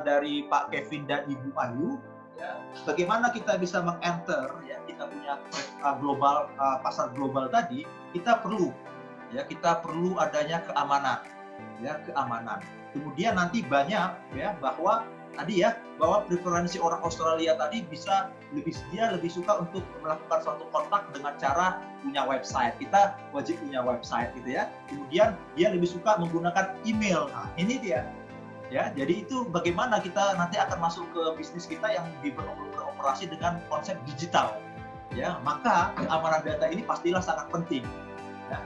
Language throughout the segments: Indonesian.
dari Pak Kevin dan Ibu Ayu, ya, bagaimana kita bisa meng-enter ya kita punya pasar global tadi, kita perlu adanya keamanan, ya, keamanan. Kemudian nanti banyak ya bahwa preferensi orang Australia tadi lebih suka untuk melakukan suatu kontak dengan cara punya website. Kita wajib punya website gitu ya. Kemudian dia lebih suka menggunakan email. Nah, ini dia. Ya, jadi itu bagaimana kita nanti akan masuk ke bisnis kita yang beroperasi dengan konsep digital. Ya, maka keamanan data ini pastilah sangat penting. Nah,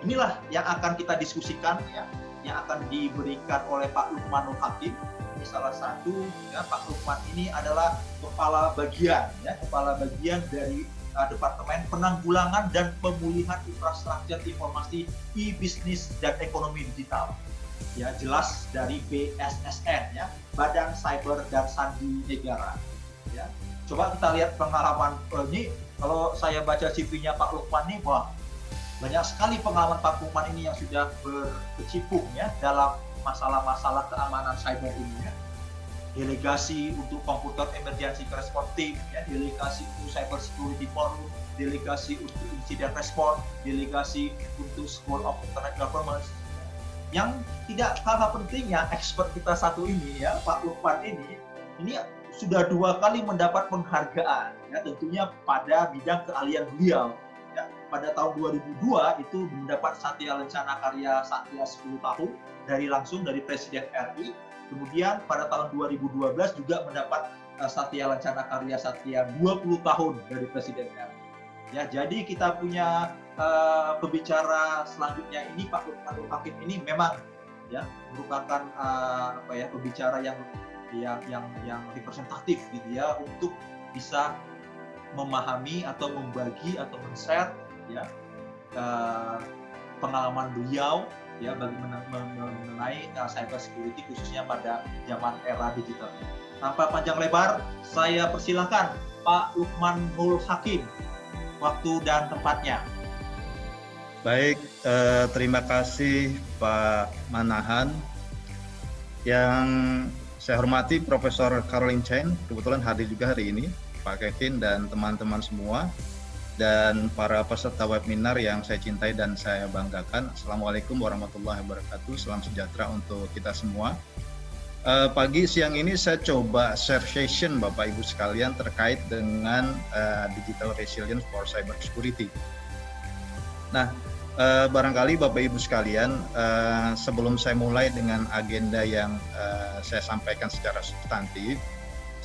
inilah yang akan kita diskusikan ya, yang akan diberikan oleh Pak Lukmanul Hakim. Ini salah satu ya, Pak Lukman ini adalah kepala bagian dari Departemen Penanggulangan dan Pemulihan Infrastruktur Informasi E-Business dan Ekonomi Digital. Ya, jelas dari BSSN ya, Badan Cyber dan Sandi Negara. Ya. Coba kita lihat pengalaman ini, kalau saya baca CV-nya Pak Lukman ini, wah, banyak sekali pengalaman Pak Lukman ini yang sudah berkecimpung ya dalam masalah-masalah keamanan cyber ini ya. Delegasi untuk Computer Emergency Response Team, ya, delegasi untuk Cyber Security Forum, delegasi untuk Incident Response, delegasi untuk School of Internet Governance. Yang tidak kalah pentingnya, expert kita satu ini ya, Pak Lukman ini sudah 2 kali mendapat penghargaan, ya, tentunya pada bidang keahlian beliau. Ya, pada tahun 2002 itu mendapat Satya Lencana Karya Satya 10 tahun langsung dari Presiden RI. Kemudian pada tahun 2012 juga mendapat Satya Lencana Karya Satya 20 tahun dari Presiden RI. Ya, jadi kita punya pembicara selanjutnya ini Pak Lukmanul Hakim ini memang ya merupakan pembicara yang representatif gitu ya untuk bisa memahami atau membagi atau men-share ya pengalaman beliau ya mengenai cyber security khususnya pada zaman era digital. Tanpa panjang lebar, saya persilahkan Pak Lukmanul Hakim, waktu dan tempatnya. Baik, terima kasih Pak Manahan. Yang saya hormati Profesor Caroline Chen, kebetulan hadir juga hari ini, Pak Kevin dan teman-teman semua, dan para peserta webinar yang saya cintai dan saya banggakan. Assalamualaikum warahmatullahi wabarakatuh, salam sejahtera untuk kita semua. Pagi siang ini saya coba share session Bapak Ibu sekalian terkait dengan digital resilience for cyber security. Nah, barangkali Bapak Ibu sekalian, sebelum saya mulai dengan agenda yang saya sampaikan secara substantif,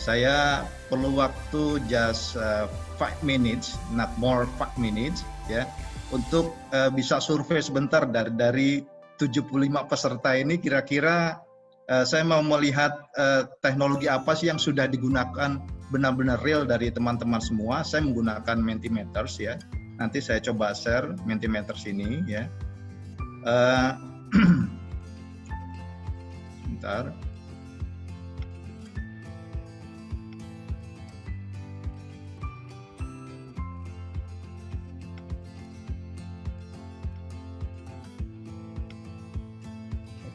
saya perlu waktu just 5 minutes, not more 5 minutes, ya, untuk bisa survei sebentar dari 75 peserta ini. Kira-kira saya mau melihat teknologi apa sih yang sudah digunakan benar-benar real dari teman-teman semua. Saya menggunakan Mentimeters ya. Nanti saya coba share Mentimeters ini ya. Sebentar.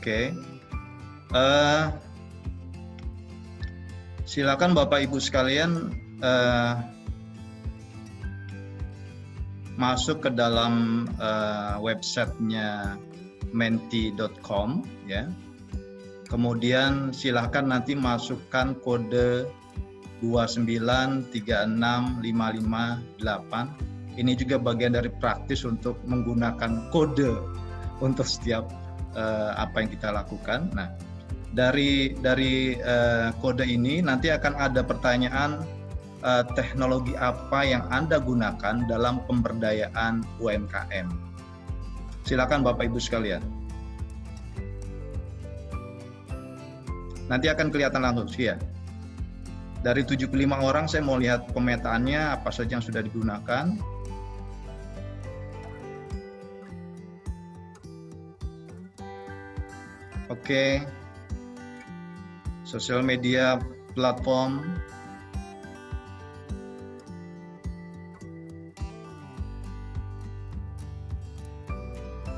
Oke. Silakan Bapak Ibu sekalian masuk ke dalam websitenya menti.com ya. Kemudian silakan nanti masukkan kode 2936558. Ini juga bagian dari praktis untuk menggunakan kode untuk setiap apa yang kita lakukan. Nah, dari kode ini nanti akan ada pertanyaan teknologi apa yang Anda gunakan dalam pemberdayaan UMKM. Silakan Bapak Ibu sekalian. Nanti akan kelihatan langsung ya. Dari 75 orang saya mau lihat pemetaannya apa saja yang sudah digunakan. Oke. Sosial media platform.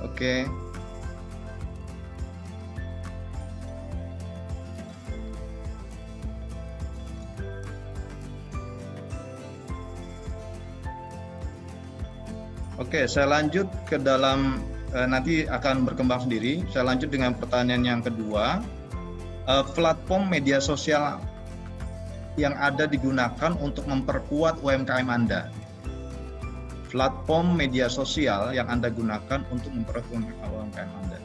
Oke. Oke, saya lanjut ke dalam, nanti akan berkembang sendiri. Saya lanjut dengan pertanyaan yang kedua. Platform media sosial yang ada digunakan untuk memperkuat UMKM Anda. Platform media sosial yang Anda gunakan untuk memperkuat UMKM Anda.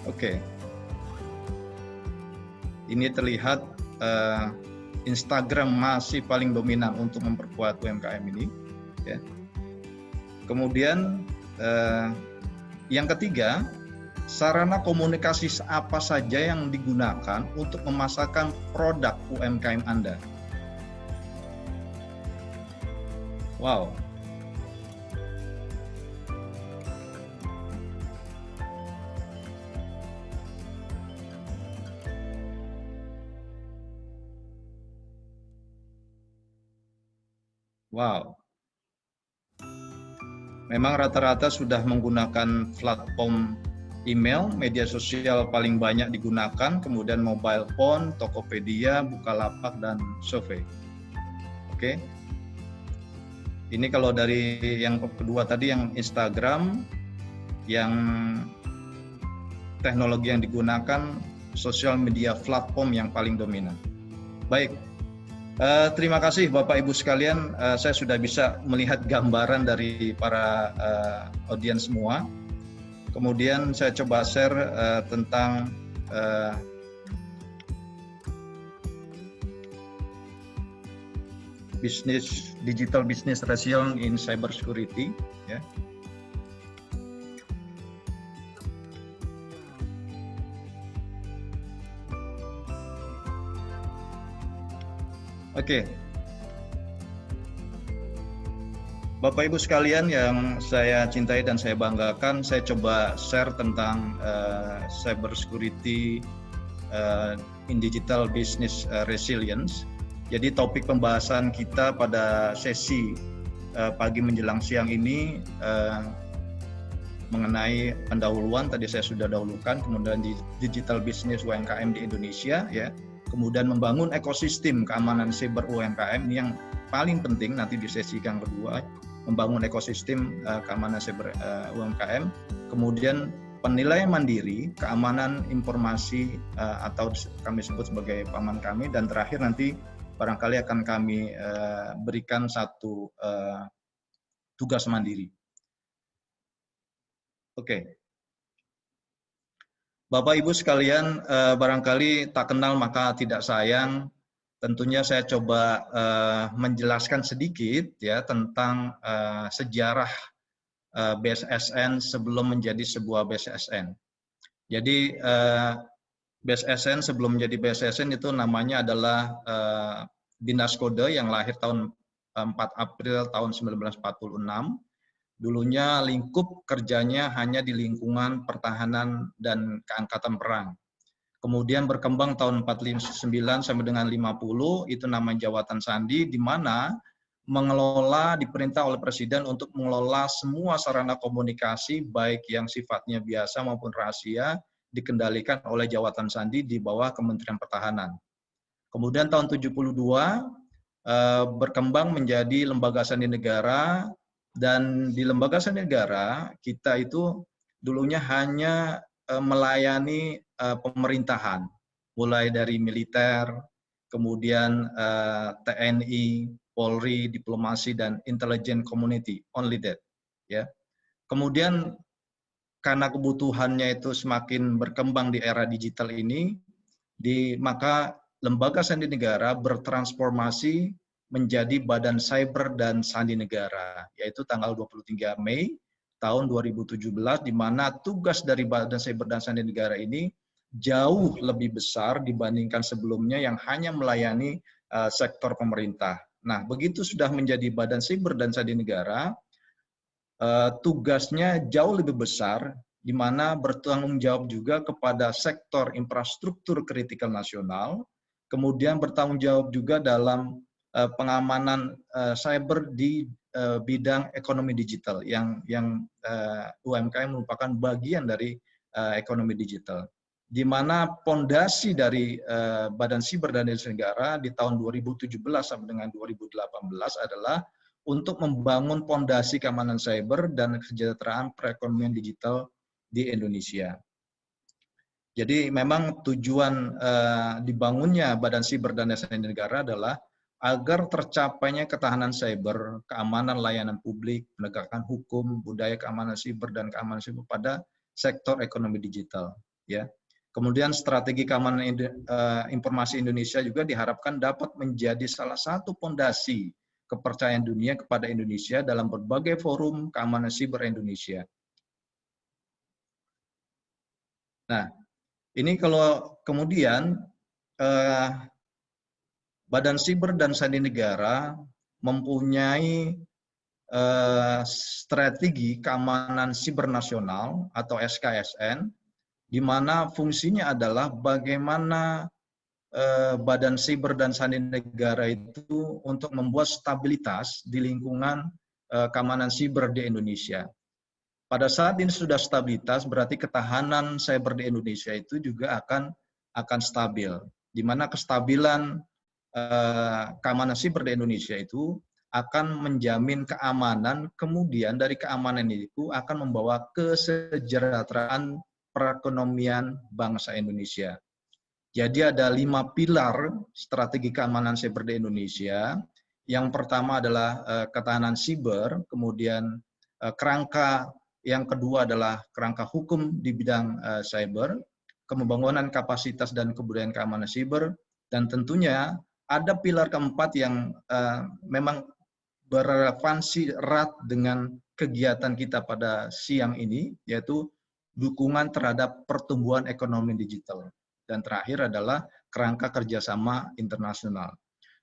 Oke. Ini terlihat Instagram masih paling dominan untuk memperkuat UMKM ini. Ya. Kemudian yang ketiga, sarana komunikasi apa saja yang digunakan untuk memasarkan produk UMKM Anda. Wow. Wow. Memang rata-rata sudah menggunakan platform email, media sosial paling banyak digunakan, kemudian mobile phone, Tokopedia, Bukalapak, dan Survey. Oke. Ini kalau dari yang kedua tadi, yang Instagram, yang teknologi yang digunakan, sosial media platform yang paling dominan. Baik. Terima kasih Bapak Ibu sekalian, saya sudah bisa melihat gambaran dari para audiens semua. Kemudian saya coba share tentang digital business resilience in cyber security. Ya. Oke. Bapak Ibu sekalian yang saya cintai dan saya banggakan, saya coba share tentang cyber security in digital business resilience. Jadi topik pembahasan kita pada sesi pagi menjelang siang ini mengenai pendahuluan, tadi saya sudah dahulukan, kemudian di digital business UMKM di Indonesia, ya. Kemudian membangun ekosistem keamanan cyber UMKM, ini yang paling penting nanti di sesi yang kedua, membangun ekosistem keamanan cyber UMKM, kemudian penilaian mandiri, keamanan informasi atau kami sebut sebagai paman kami, dan terakhir nanti barangkali akan kami berikan satu tugas mandiri. Oke. Bapak Ibu sekalian, barangkali tak kenal maka tidak sayang. Tentunya saya coba menjelaskan sedikit ya tentang sejarah BSSN sebelum menjadi sebuah BSSN. Jadi BSSN sebelum menjadi BSSN itu namanya adalah Dinas Kode yang lahir tahun 4 April tahun 1946. Dulunya lingkup kerjanya hanya di lingkungan pertahanan dan keangkatan perang. Kemudian berkembang tahun 49 sampai dengan 50, itu nama Jawatan Sandi, di mana mengelola, diperintah oleh Presiden untuk mengelola semua sarana komunikasi, baik yang sifatnya biasa maupun rahasia, dikendalikan oleh Jawatan Sandi di bawah Kementerian Pertahanan. Kemudian tahun 72, berkembang menjadi Lembaga Sandi Negara, dan di Lembaga Sandi Negara kita itu dulunya hanya melayani pemerintahan, mulai dari militer, kemudian TNI, Polri, diplomasi, dan intelligence community, only that. Ya. Kemudian karena kebutuhannya itu semakin berkembang di era digital ini, maka Lembaga Sandi Negara bertransformasi menjadi Badan Cyber dan Sandi Negara, yaitu tanggal 23 Mei tahun 2017, di mana tugas dari Badan Cyber dan Sandi Negara ini jauh lebih besar dibandingkan sebelumnya yang hanya melayani sektor pemerintah. Nah, begitu sudah menjadi Badan Cyber dan Sandi Negara, tugasnya jauh lebih besar, di mana bertanggung jawab juga kepada sektor infrastruktur kritikal nasional, kemudian bertanggung jawab juga dalam pengamanan cyber di bidang ekonomi digital yang UMKM merupakan bagian dari ekonomi digital, di mana pondasi dari Badan Cyber dan Sandi Negara di tahun 2017 sampai dengan 2018 adalah untuk membangun fondasi keamanan cyber dan kesejahteraan perekonomian digital di Indonesia. Jadi memang tujuan dibangunnya Badan Siber dan Data Negara adalah agar tercapainya ketahanan cyber, keamanan layanan publik, penegakan hukum, budaya keamanan siber dan keamanan siber pada sektor ekonomi digital. Ya. Kemudian strategi keamanan informasi Indonesia juga diharapkan dapat menjadi salah satu fondasi kepercayaan dunia kepada Indonesia dalam berbagai forum keamanan siber Indonesia. Nah, ini kalau kemudian Badan Siber dan Sandi Negara mempunyai strategi keamanan siber nasional atau SKSN, di mana fungsinya adalah bagaimana Badan Siber dan Sandi Negara itu untuk membuat stabilitas di lingkungan keamanan siber di Indonesia. Pada saat ini sudah stabilitas, berarti ketahanan cyber di Indonesia itu juga akan stabil, di mana kestabilan keamanan siber di Indonesia itu akan menjamin keamanan, kemudian dari keamanan itu akan membawa kesejahteraan perekonomian bangsa Indonesia. Jadi ada 5 pilar strategi keamanan siber di Indonesia. Yang pertama adalah ketahanan siber, kemudian kerangka yang kedua adalah kerangka hukum di bidang cyber, pembangunan kapasitas dan kebudayaan keamanan siber, dan tentunya ada pilar keempat yang memang berrelevansi erat dengan kegiatan kita pada siang ini, yaitu dukungan terhadap pertumbuhan ekonomi digital. Dan terakhir adalah kerangka kerjasama internasional.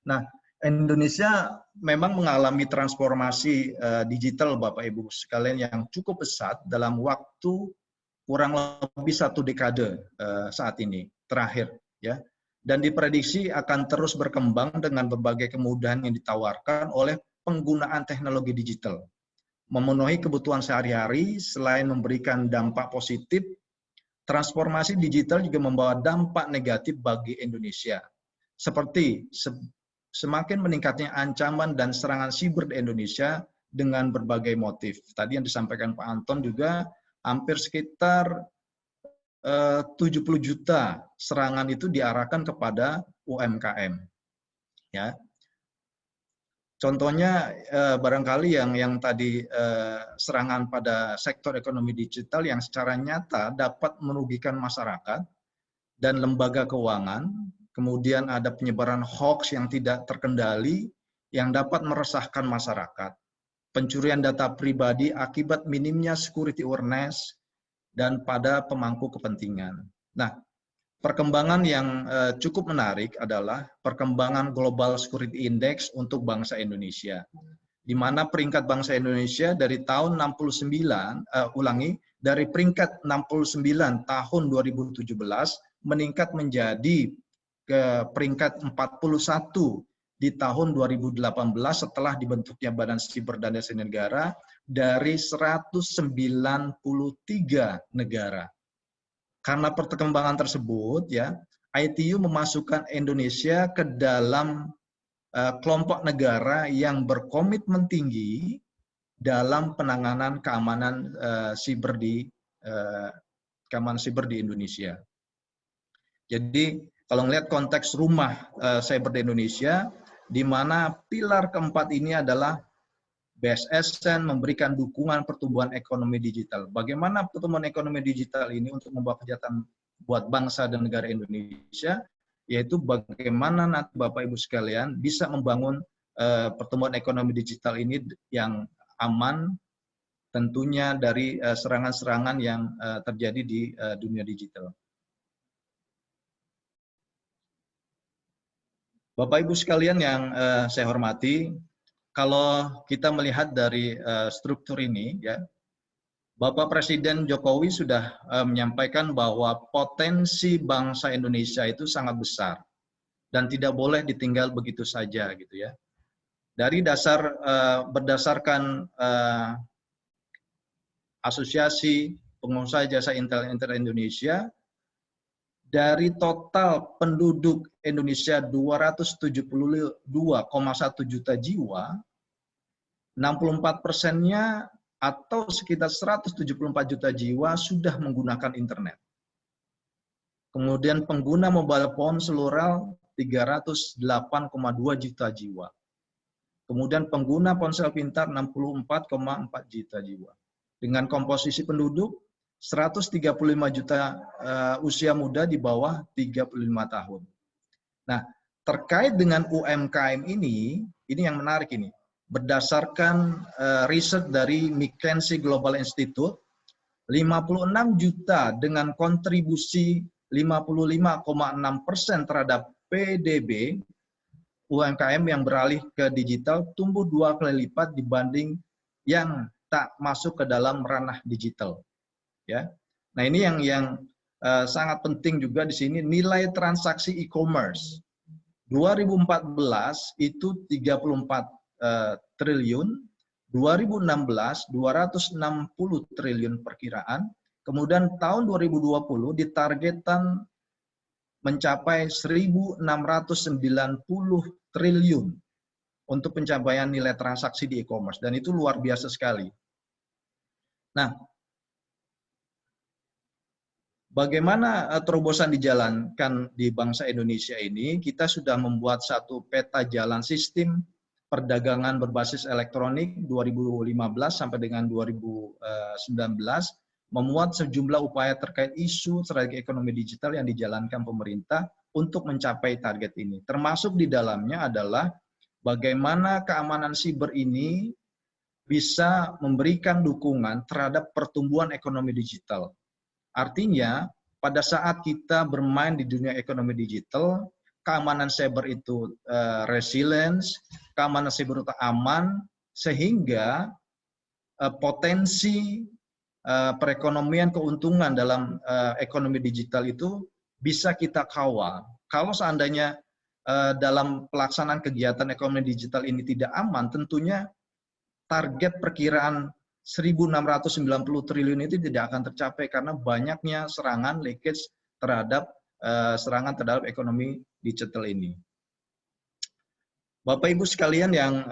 Nah, Indonesia memang mengalami transformasi digital, Bapak Ibu sekalian, yang cukup pesat dalam waktu kurang lebih 1 dekade saat ini terakhir, ya. Dan diprediksi akan terus berkembang dengan berbagai kemudahan yang ditawarkan oleh penggunaan teknologi digital. Memenuhi kebutuhan sehari-hari, selain memberikan dampak positif, transformasi digital juga membawa dampak negatif bagi Indonesia. Seperti semakin meningkatnya ancaman dan serangan siber di Indonesia dengan berbagai motif. Tadi yang disampaikan Pak Anton juga, hampir sekitar 70 juta serangan itu diarahkan kepada UMKM. Ya. Contohnya barangkali yang tadi serangan pada sektor ekonomi digital yang secara nyata dapat merugikan masyarakat dan lembaga keuangan, kemudian ada penyebaran hoax yang tidak terkendali yang dapat meresahkan masyarakat, pencurian data pribadi akibat minimnya security awareness, dan pada pemangku kepentingan. Nah, perkembangan yang cukup menarik adalah perkembangan Global Security Index untuk bangsa Indonesia, di mana peringkat bangsa Indonesia dari tahun 69, dari peringkat 69 tahun 2017 meningkat menjadi ke peringkat 41 di tahun 2018 setelah dibentuknya Badan Siber dan Data Negara dari 193 negara. Karena perkembangan tersebut, ya, ITU memasukkan Indonesia ke dalam kelompok negara yang berkomitmen tinggi dalam penanganan keamanan siber di Indonesia. Jadi kalau melihat konteks rumah cyber di Indonesia, di mana pilar keempat ini adalah BSSN memberikan dukungan pertumbuhan ekonomi digital. Bagaimana pertumbuhan ekonomi digital ini untuk membawa kesejahteraan buat bangsa dan negara Indonesia, yaitu bagaimana nanti Bapak Ibu sekalian bisa membangun pertumbuhan ekonomi digital ini yang aman, tentunya dari serangan-serangan yang terjadi di dunia digital. Bapak Ibu sekalian yang saya hormati, kalau kita melihat dari struktur ini, ya, Bapak Presiden Jokowi sudah menyampaikan bahwa potensi bangsa Indonesia itu sangat besar dan tidak boleh ditinggal begitu saja, gitu ya. Dari berdasarkan Asosiasi Pengusaha Jasa Internet Indonesia, dari total penduduk Indonesia 272,1 juta jiwa, 64%-nya atau sekitar 174 juta jiwa sudah menggunakan internet. Kemudian pengguna mobile phone seluruh 308,2 juta jiwa. Kemudian pengguna ponsel pintar 64,4 juta jiwa. Dengan komposisi penduduk 135 juta usia muda di bawah 35 tahun. Nah, terkait dengan UMKM ini yang menarik ini. Berdasarkan riset dari McKinsey Global Institute, 56 juta dengan kontribusi 55,6% terhadap PDB, UMKM yang beralih ke digital tumbuh 2 kali lipat dibanding yang tak masuk ke dalam ranah digital. Ya, nah ini yang sangat penting juga di sini, nilai transaksi e-commerce 2014 itu 34 triliun, 2016 260 triliun perkiraan, kemudian tahun 2020 ditargetkan mencapai 1.690 triliun untuk pencapaian nilai transaksi di e-commerce, dan itu luar biasa sekali. Nah, bagaimana terobosan dijalankan di bangsa Indonesia ini? Kita sudah membuat satu peta jalan sistem perdagangan berbasis elektronik 2015 sampai dengan 2019, memuat sejumlah upaya terkait isu strategi ekonomi digital yang dijalankan pemerintah untuk mencapai target ini. Termasuk di dalamnya adalah bagaimana keamanan siber ini bisa memberikan dukungan terhadap pertumbuhan ekonomi digital. Artinya, pada saat kita bermain di dunia ekonomi digital, keamanan cyber itu resilience, keamanan cyber itu aman, sehingga potensi perekonomian keuntungan dalam ekonomi digital itu bisa kita kawal. Kalau seandainya dalam pelaksanaan kegiatan ekonomi digital ini tidak aman, tentunya target perkiraan 1.690 triliun itu tidak akan tercapai karena banyaknya serangan leakage terhadap ekonomi digital ini. Bapak Ibu sekalian yang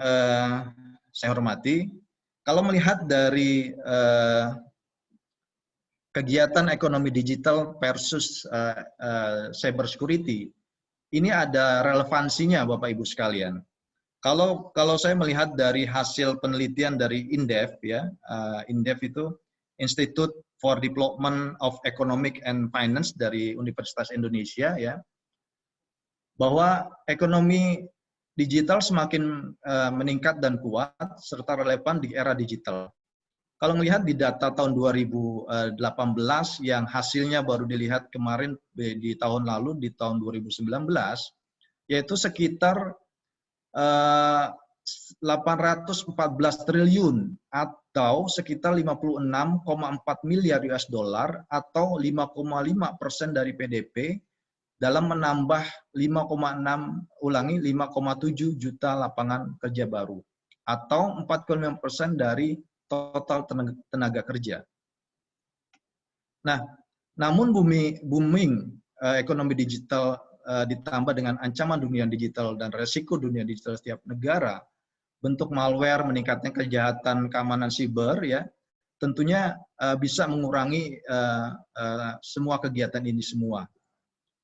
saya hormati, kalau melihat dari kegiatan ekonomi digital versus cyber security, ini ada relevansinya Bapak Ibu sekalian. Kalau saya melihat dari hasil penelitian dari INDEF, ya, INDEF itu Institute for Development of Economic and Finance dari Universitas Indonesia, ya, bahwa ekonomi digital semakin meningkat dan kuat serta relevan di era digital. Kalau melihat di data tahun 2018 yang hasilnya baru dilihat kemarin di tahun lalu, di tahun 2019, yaitu sekitar 814 triliun atau sekitar 56,4 miliar US dollar atau 5,5% dari PDB dalam menambah 5,7 juta lapangan kerja baru atau 45% dari total tenaga kerja. Nah, namun booming ekonomi digital ditambah dengan ancaman dunia digital dan resiko dunia digital setiap negara, bentuk malware, meningkatnya kejahatan keamanan siber, ya, tentunya bisa mengurangi semua kegiatan ini semua.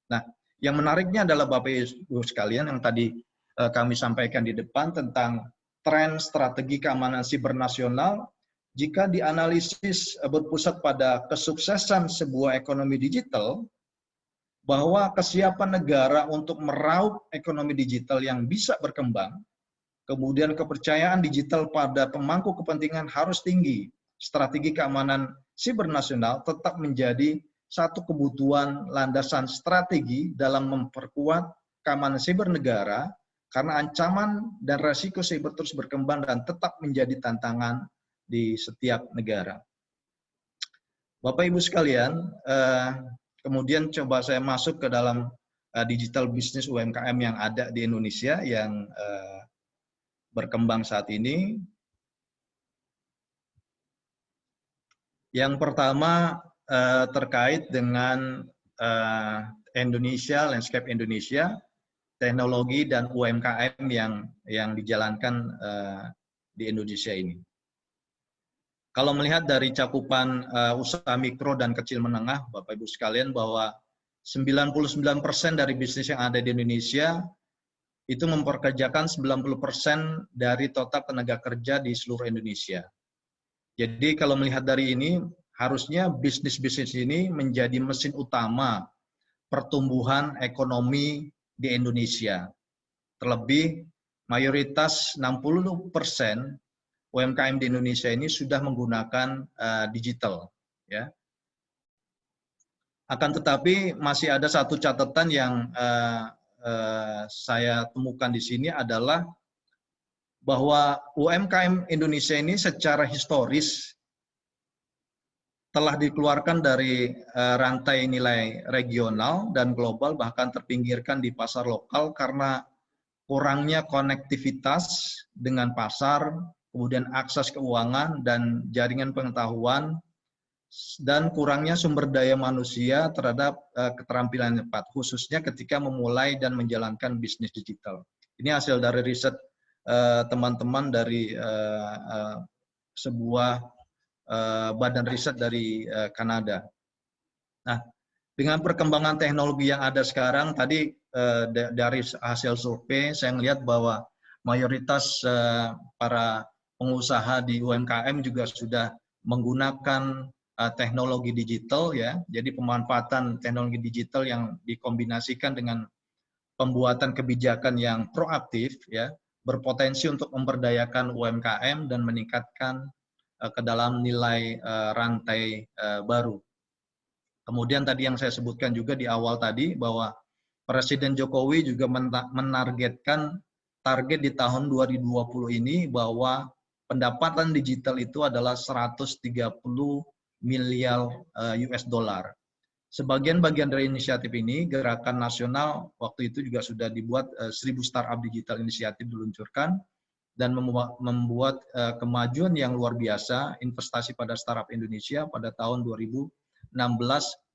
Nah, yang menariknya adalah Bapak Ibu sekalian yang tadi kami sampaikan di depan tentang tren strategi keamanan siber nasional. Jika dianalisis berpusat pada kesuksesan sebuah ekonomi digital, bahwa kesiapan negara untuk meraup ekonomi digital yang bisa berkembang, kemudian kepercayaan digital pada pemangku kepentingan harus tinggi. Strategi keamanan siber nasional tetap menjadi satu kebutuhan landasan strategi dalam memperkuat keamanan siber negara, karena ancaman dan resiko siber terus berkembang dan tetap menjadi tantangan di setiap negara. Bapak Ibu sekalian, kemudian coba saya masuk ke dalam digital business UMKM yang ada di Indonesia yang berkembang saat ini. Yang pertama terkait dengan Indonesia, landscape Indonesia, teknologi dan UMKM yang dijalankan di Indonesia ini. Kalau melihat dari cakupan usaha mikro dan kecil menengah, Bapak Ibu sekalian, bahwa 99% dari bisnis yang ada di Indonesia itu memperkerjakan 90% dari total tenaga kerja di seluruh Indonesia. Jadi kalau melihat dari ini, harusnya bisnis-bisnis ini menjadi mesin utama pertumbuhan ekonomi di Indonesia. Terlebih mayoritas 60% UMKM di Indonesia ini sudah menggunakan digital, ya. Akan tetapi masih ada satu catatan yang saya temukan di sini adalah bahwa UMKM Indonesia ini secara historis telah dikeluarkan dari rantai nilai regional dan global, bahkan terpinggirkan di pasar lokal karena kurangnya konektivitas dengan pasar, kemudian akses keuangan dan jaringan pengetahuan, dan kurangnya sumber daya manusia terhadap keterampilan cepat, khususnya ketika memulai dan menjalankan bisnis digital. Ini hasil dari riset teman-teman dari sebuah badan riset dari Kanada. Nah, dengan perkembangan teknologi yang ada sekarang, tadi dari hasil survei saya melihat bahwa mayoritas para pengusaha di UMKM juga sudah menggunakan teknologi digital, ya. Jadi pemanfaatan teknologi digital yang dikombinasikan dengan pembuatan kebijakan yang proaktif, ya, berpotensi untuk memberdayakan UMKM dan meningkatkan ke dalam nilai rantai baru. Kemudian tadi yang saya sebutkan juga di awal tadi bahwa Presiden Jokowi juga menargetkan target di tahun 2020 ini bahwa pendapatan digital itu adalah 130 miliar US dollar. Sebagian bagian dari inisiatif ini, gerakan nasional waktu itu juga sudah dibuat 1000 startup digital inisiatif diluncurkan dan membuat kemajuan yang luar biasa. Investasi pada startup Indonesia pada tahun 2016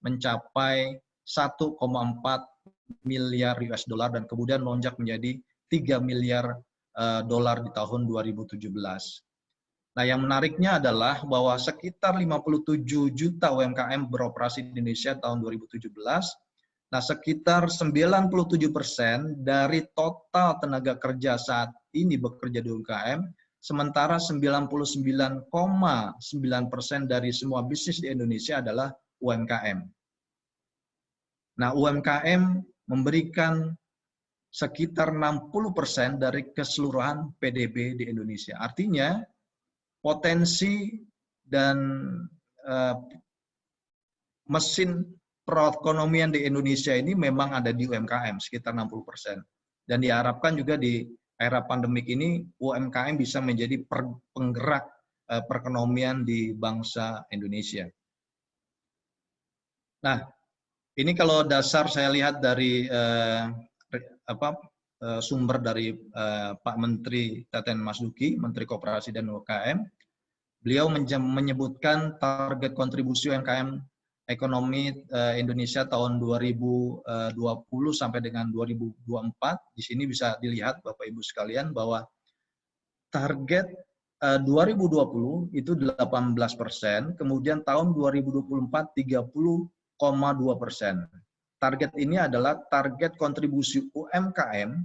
mencapai 1,4 miliar US dollar dan kemudian melonjak menjadi 3 miliar dolar di tahun 2017. Nah, yang menariknya adalah bahwa sekitar 57 juta UMKM beroperasi di Indonesia tahun 2017. Nah, sekitar 97% dari total tenaga kerja saat ini bekerja di UMKM, sementara 99,9% dari semua bisnis di Indonesia adalah UMKM. Nah, UMKM memberikan sekitar 60% dari keseluruhan PDB di Indonesia. Artinya, potensi dan mesin perekonomian di Indonesia ini memang ada di UMKM, sekitar 60%. Dan diharapkan juga di era pandemik ini, UMKM bisa menjadi penggerak perekonomian di bangsa Indonesia. Nah, ini kalau dasar saya lihat dari sumber dari Pak Menteri Teten Mas Duki, Menteri Koperasi dan UMKM. Beliau menyebutkan target kontribusi UMKM ekonomi Indonesia tahun 2020 sampai dengan 2024. Di sini bisa dilihat Bapak Ibu sekalian bahwa target 2020 itu 18%, kemudian tahun 2024 30,2%. Target ini adalah target kontribusi UMKM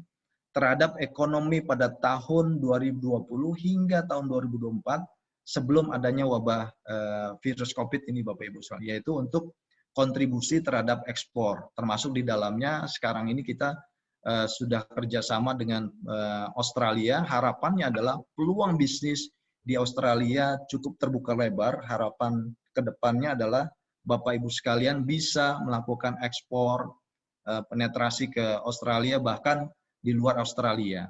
terhadap ekonomi pada tahun 2020 hingga tahun 2024 sebelum adanya wabah virus COVID ini, Bapak Ibu sekalian, yaitu untuk kontribusi terhadap ekspor, termasuk di dalamnya sekarang ini kita sudah kerjasama dengan Australia. Harapannya adalah peluang bisnis di Australia cukup terbuka lebar. Harapan kedepannya adalah Bapak Ibu sekalian bisa melakukan ekspor penetrasi ke Australia, bahkan di luar Australia.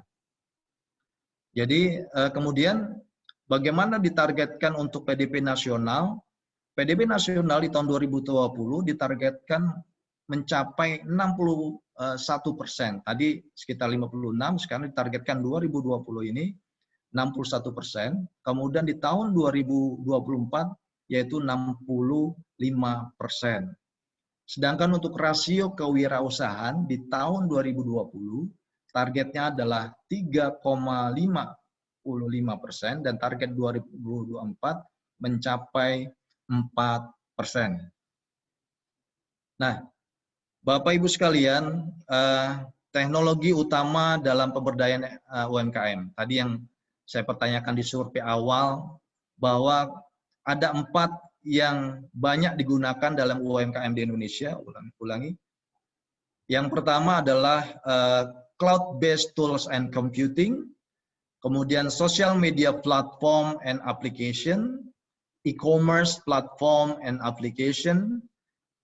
Jadi kemudian bagaimana ditargetkan untuk PDB nasional? PDB nasional di tahun 2020 ditargetkan mencapai 61%. Tadi sekitar 56, sekarang ditargetkan 2020 ini 61%. Kemudian di tahun 2024 yaitu 65%. Sedangkan untuk rasio kewirausahaan di tahun 2020 targetnya adalah 3,5 dan target 2024 mencapai 4%. Nah, Bapak Ibu sekalian, teknologi utama dalam pemberdayaan UMKM. Tadi yang saya pertanyakan di survei awal, bahwa ada 4 yang banyak digunakan dalam UMKM di Indonesia. Ulangi. Yang pertama adalah cloud-based tools and computing, kemudian social media platform and application, e-commerce platform and application,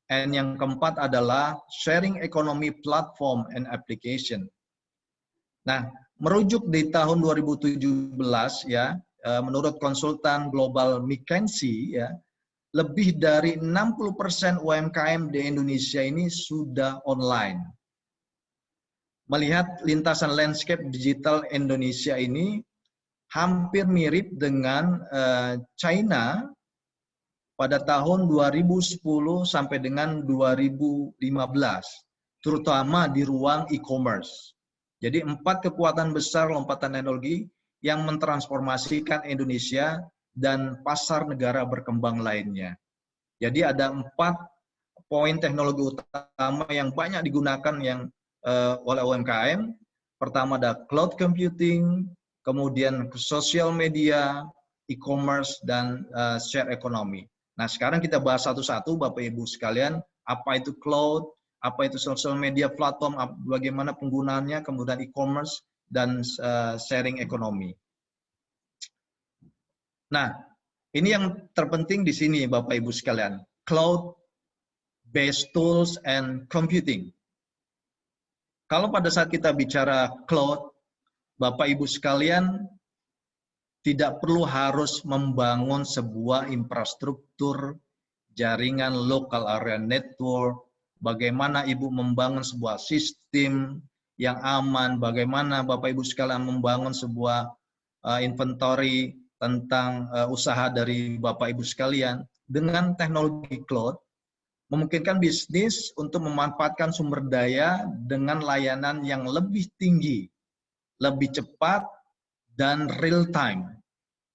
and yang keempat adalah sharing economy platform and application. Nah, merujuk di tahun 2017 ya, menurut konsultan global McKinsey ya, lebih dari 60% UMKM di Indonesia ini sudah online. Melihat lintasan landscape digital Indonesia ini hampir mirip dengan China pada tahun 2010 sampai dengan 2015, terutama di ruang e-commerce. Jadi 4 kekuatan besar lompatan teknologi yang mentransformasikan Indonesia dan pasar negara berkembang lainnya. Jadi ada 4 poin teknologi utama yang banyak digunakan oleh UMKM. Pertama ada cloud computing, kemudian social media, e-commerce, dan share economy. Nah, sekarang kita bahas satu-satu Bapak Ibu sekalian, apa itu cloud, apa itu social media platform, bagaimana penggunaannya, kemudian e-commerce, dan sharing economy. Nah, ini yang terpenting di sini Bapak Ibu sekalian, cloud-based tools and computing. Kalau pada saat kita bicara cloud, Bapak Ibu sekalian, tidak perlu harus membangun sebuah infrastruktur, jaringan local area network, bagaimana Ibu membangun sebuah sistem yang aman, bagaimana Bapak Ibu sekalian membangun sebuah inventory tentang usaha dari Bapak Ibu sekalian. Dengan teknologi cloud, memungkinkan bisnis untuk memanfaatkan sumber daya dengan layanan yang lebih tinggi, lebih cepat, dan real time,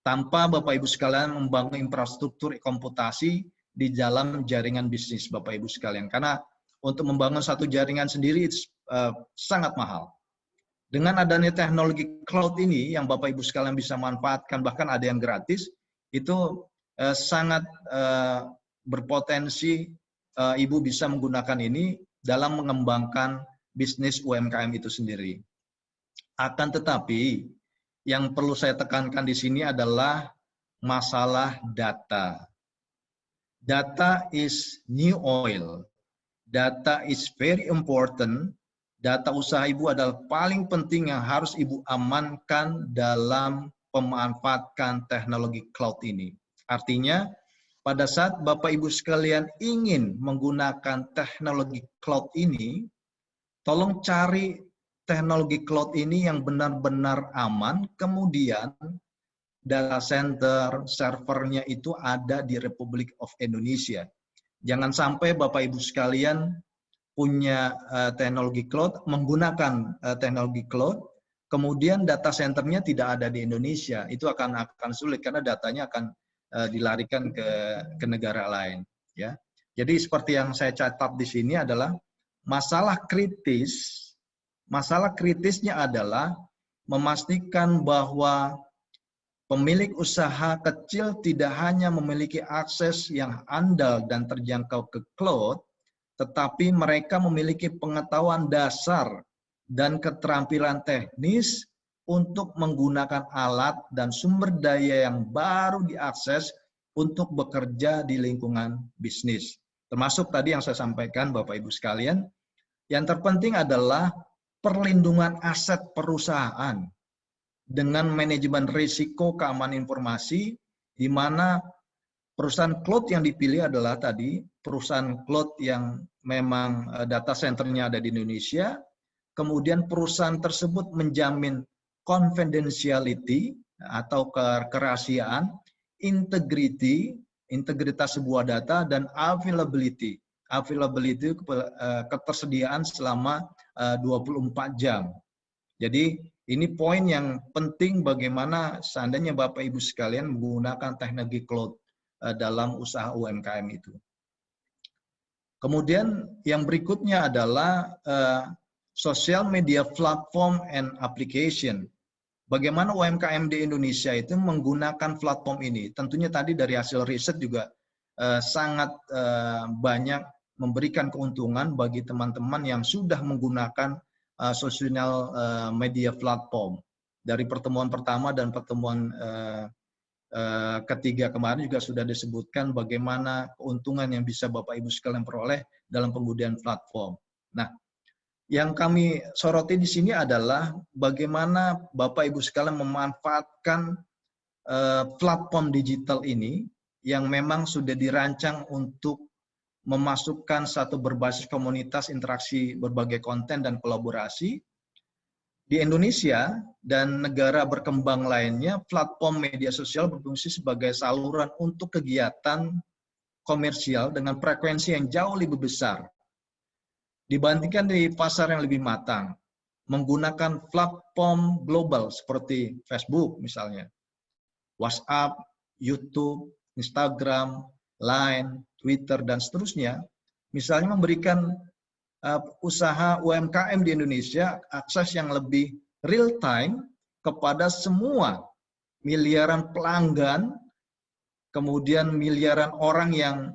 tanpa Bapak Ibu sekalian membangun infrastruktur komputasi di dalam jaringan bisnis Bapak Ibu sekalian. Karena untuk membangun satu jaringan sendiri itu sangat mahal. Dengan adanya teknologi cloud ini yang Bapak Ibu sekalian bisa manfaatkan, bahkan ada yang gratis, itu sangat berpotensi Ibu bisa menggunakan ini dalam mengembangkan bisnis UMKM itu sendiri. Akan tetapi, yang perlu saya tekankan di sini adalah masalah data. Data is new oil. Data is very important. Data usaha Ibu adalah paling penting yang harus Ibu amankan dalam pemanfaatkan teknologi cloud ini. Artinya, pada saat Bapak Ibu sekalian ingin menggunakan teknologi cloud ini, tolong cari teknologi cloud ini yang benar-benar aman, kemudian data center, servernya itu ada di Republik of Indonesia. Jangan sampai Bapak Ibu sekalian punya teknologi cloud, menggunakan teknologi cloud, kemudian data centernya tidak ada di Indonesia. Itu akan sulit karena datanya akan dilarikan ke negara lain. Ya. Jadi seperti yang saya catat di sini adalah masalah kritisnya adalah memastikan bahwa pemilik usaha kecil tidak hanya memiliki akses yang andal dan terjangkau ke cloud, tetapi mereka memiliki pengetahuan dasar dan keterampilan teknis untuk menggunakan alat dan sumber daya yang baru diakses untuk bekerja di lingkungan bisnis. Termasuk tadi yang saya sampaikan Bapak Ibu sekalian, yang terpenting adalah perlindungan aset perusahaan dengan manajemen risiko keamanan informasi, di mana perusahaan cloud yang dipilih adalah tadi perusahaan cloud yang memang data centernya ada di Indonesia, kemudian perusahaan tersebut menjamin confidentiality atau kerahasiaan, integritas sebuah data, dan availability ketersediaan selama 24 jam. Jadi Ini poin yang penting bagaimana seandainya Bapak Ibu sekalian menggunakan teknologi cloud dalam usaha UMKM itu. Kemudian yang berikutnya adalah social media platform and application. Bagaimana UMKM di Indonesia itu menggunakan platform ini. Tentunya tadi dari hasil riset juga sangat banyak memberikan keuntungan bagi teman-teman yang sudah menggunakan social media platform. Dari pertemuan pertama dan pertemuan ketiga kemarin juga sudah disebutkan bagaimana keuntungan yang bisa Bapak Ibu sekalian peroleh dalam penggunaan platform. Nah, yang kami soroti di sini adalah bagaimana Bapak Ibu sekalian memanfaatkan platform digital ini yang memang sudah dirancang untuk memasukkan satu berbasis komunitas interaksi berbagai konten dan kolaborasi. Di Indonesia dan negara berkembang lainnya, platform media sosial berfungsi sebagai saluran untuk kegiatan komersial dengan frekuensi yang jauh lebih besar dibandingkan di pasar yang lebih matang. Menggunakan platform global seperti Facebook misalnya, WhatsApp, YouTube, Instagram, Line, Twitter, dan seterusnya, misalnya memberikan usaha UMKM di Indonesia akses yang lebih real time kepada semua miliaran pelanggan, kemudian miliaran orang yang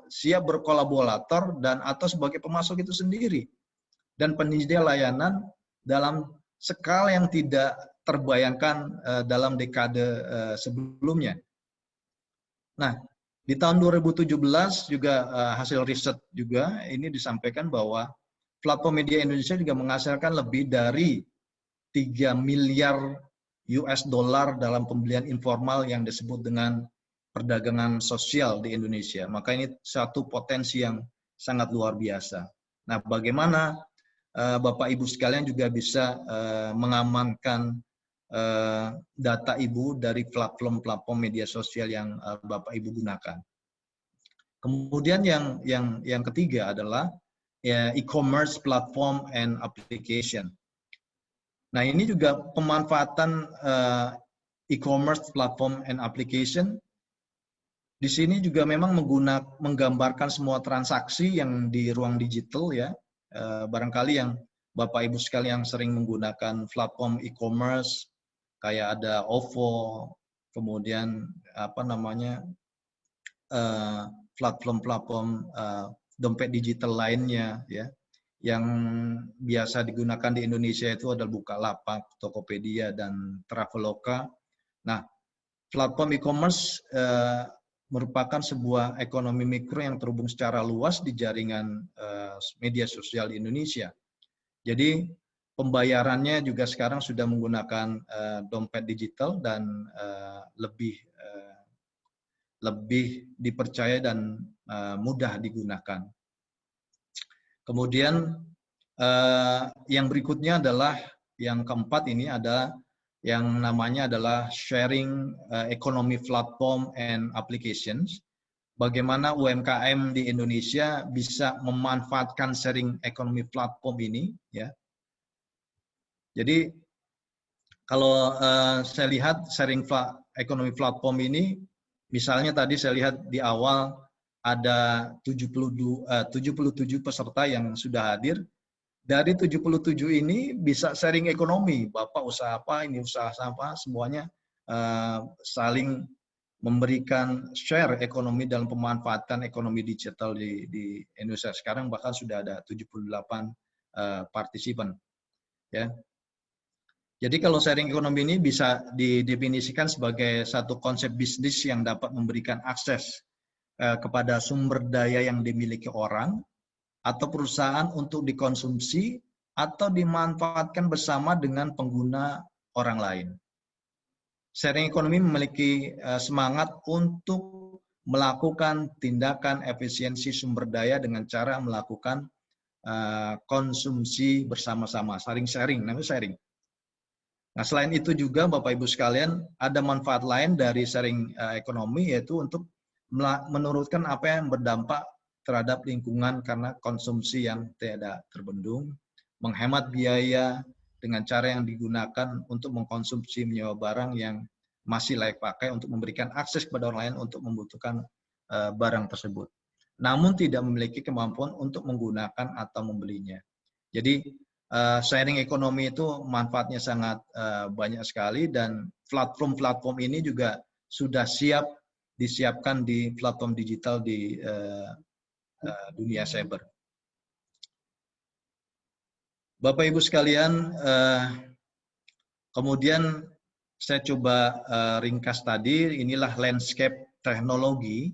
siap berkolaborator dan atau sebagai pemasok itu sendiri, dan penyedia layanan dalam skala yang tidak terbayangkan dalam dekade sebelumnya. Nah, di tahun 2017 juga hasil riset juga ini disampaikan bahwa platform media Indonesia juga menghasilkan lebih dari 3 miliar US dollar dalam pembelian informal yang disebut dengan perdagangan sosial di Indonesia. Maka ini satu potensi yang sangat luar biasa. Nah, bagaimana Bapak Ibu sekalian juga bisa mengamankan data Ibu dari platform-platform media sosial yang Bapak Ibu gunakan. Kemudian yang ketiga adalah e-commerce platform and application. Nah, ini juga pemanfaatan e-commerce platform and application. Di sini juga memang menggambarkan semua transaksi yang di ruang digital ya. Barangkali yang Bapak Ibu sekalian yang sering menggunakan platform e-commerce kayak ada OVO, kemudian apa namanya platform-platform dompet digital lainnya ya, yang biasa digunakan di Indonesia itu adalah Bukalapak, Tokopedia, dan Traveloka. Nah, platform e-commerce merupakan sebuah ekonomi mikro yang terhubung secara luas di jaringan media sosial di Indonesia. Jadi pembayarannya juga sekarang sudah menggunakan dompet digital dan lebih dipercaya dan mudah digunakan. Kemudian yang berikutnya adalah yang keempat ini adalah yang namanya adalah sharing economy platform and applications. Bagaimana UMKM di Indonesia bisa memanfaatkan sharing economy platform ini ya. Jadi kalau saya lihat sharing economy platform ini, misalnya tadi saya lihat di awal ada 77 peserta yang sudah hadir. Dari 77 ini bisa sharing ekonomi, Bapak usaha apa, ini usaha apa, semuanya saling memberikan share ekonomi dalam pemanfaatan ekonomi digital di Indonesia. Sekarang bahkan sudah ada 78 partisipan. Ya. Jadi kalau sharing ekonomi ini bisa didefinisikan sebagai satu konsep bisnis yang dapat memberikan akses kepada sumber daya yang dimiliki orang atau perusahaan untuk dikonsumsi atau dimanfaatkan bersama dengan pengguna orang lain. Sharing ekonomi memiliki semangat untuk melakukan tindakan efisiensi sumber daya dengan cara melakukan konsumsi bersama-sama, sharing, namanya sharing. Nah, selain itu juga Bapak Ibu sekalian, ada manfaat lain dari sharing ekonomi, yaitu untuk menurunkan apa yang berdampak terhadap lingkungan karena konsumsi yang tidak terbendung, menghemat biaya, dengan cara yang digunakan untuk mengkonsumsi menyewa barang yang masih layak pakai untuk memberikan akses kepada orang lain untuk membutuhkan barang tersebut. Namun tidak memiliki kemampuan untuk menggunakan atau membelinya. Jadi sharing ekonomi itu manfaatnya sangat banyak sekali, dan platform-platform ini juga sudah disiapkan di platform digital di dunia cyber. Bapak Ibu sekalian, kemudian saya coba ringkas tadi, inilah landscape teknologi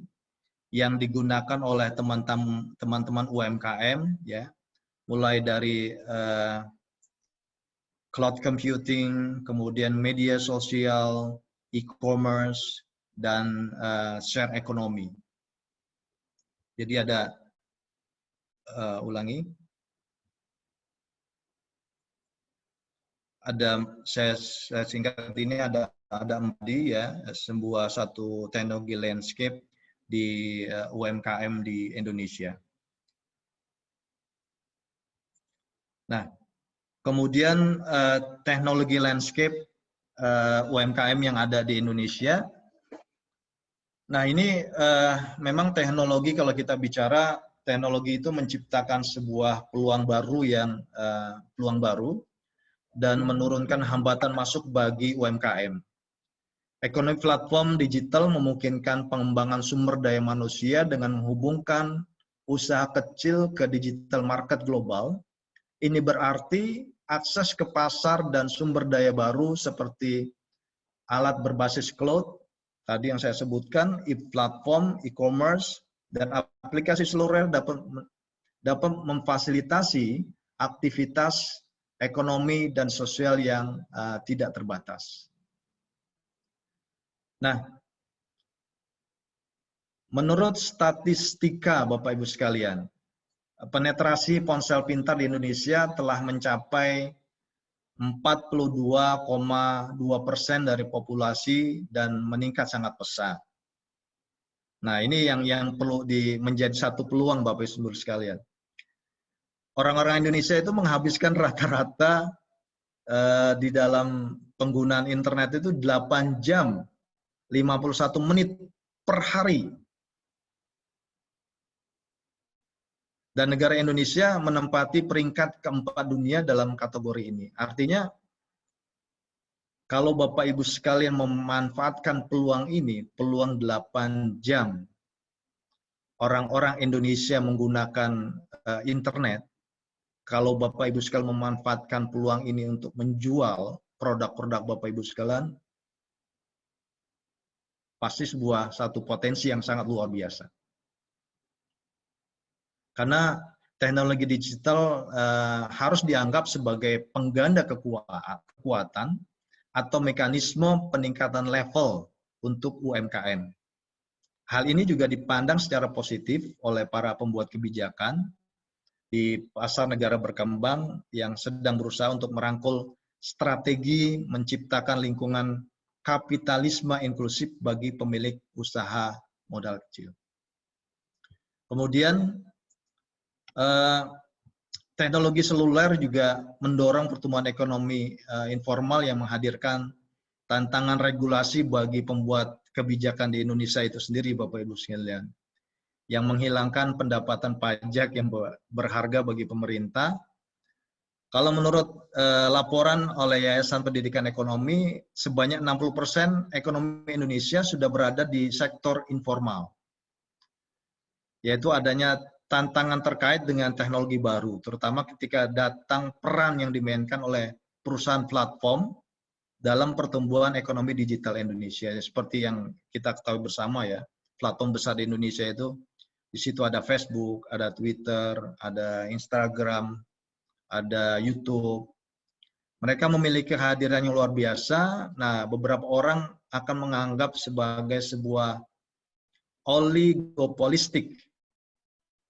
yang digunakan oleh teman-teman UMKM, ya, mulai dari cloud computing, kemudian media sosial, e-commerce, dan share ekonomi. Jadi ada, ulangi, ada, saya singkat ini ada 4 ya, satu teknologi landscape di UMKM di Indonesia. Nah, kemudian teknologi landscape UMKM yang ada di Indonesia. Nah, ini memang teknologi, kalau kita bicara teknologi itu menciptakan sebuah peluang baru dan menurunkan hambatan masuk bagi UMKM. Ekonomi platform digital memungkinkan pengembangan sumber daya manusia dengan menghubungkan usaha kecil ke digital market global. Ini berarti akses ke pasar dan sumber daya baru seperti alat berbasis cloud, tadi yang saya sebutkan, e-platform, e-commerce, dan aplikasi seluler dapat memfasilitasi aktivitas ekonomi dan sosial yang tidak terbatas. Nah, menurut statistika Bapak Ibu sekalian, penetrasi ponsel pintar di Indonesia telah mencapai 42,2% dari populasi dan meningkat sangat pesat. Nah, ini yang perlu menjadi satu peluang Bapak Ibu sekalian. Orang-orang Indonesia itu menghabiskan rata-rata di dalam penggunaan internet itu 8 jam 51 menit per hari. Dan negara Indonesia menempati peringkat keempat dunia dalam kategori ini. Artinya, kalau Bapak Ibu sekalian memanfaatkan peluang ini, peluang 8 jam orang-orang Indonesia menggunakan internet, kalau Bapak Ibu sekalian memanfaatkan peluang ini untuk menjual produk-produk Bapak Ibu sekalian, pasti satu potensi yang sangat luar biasa. Karena teknologi digital harus dianggap sebagai pengganda kekuatan atau mekanisme peningkatan level untuk UMKM. Hal ini juga dipandang secara positif oleh para pembuat kebijakan di pasar negara berkembang yang sedang berusaha untuk merangkul strategi menciptakan lingkungan kapitalisme inklusif bagi pemilik usaha modal kecil. Kemudian teknologi seluler juga mendorong pertumbuhan ekonomi informal yang menghadirkan tantangan regulasi bagi pembuat kebijakan di Indonesia itu sendiri, Bapak Ibu sekalian, yang menghilangkan pendapatan pajak yang berharga bagi pemerintah. Kalau menurut laporan oleh Yayasan Pendidikan Ekonomi, sebanyak 60% ekonomi Indonesia sudah berada di sektor informal, yaitu adanya tantangan terkait dengan teknologi baru, terutama ketika datang peran yang dimainkan oleh perusahaan platform dalam pertumbuhan ekonomi digital Indonesia. Seperti yang kita ketahui bersama ya, platform besar di Indonesia itu, di situ ada Facebook, ada Twitter, ada Instagram, ada YouTube. Mereka memiliki kehadiran yang luar biasa. Nah, beberapa orang akan menganggap sebagai sebuah oligopolistik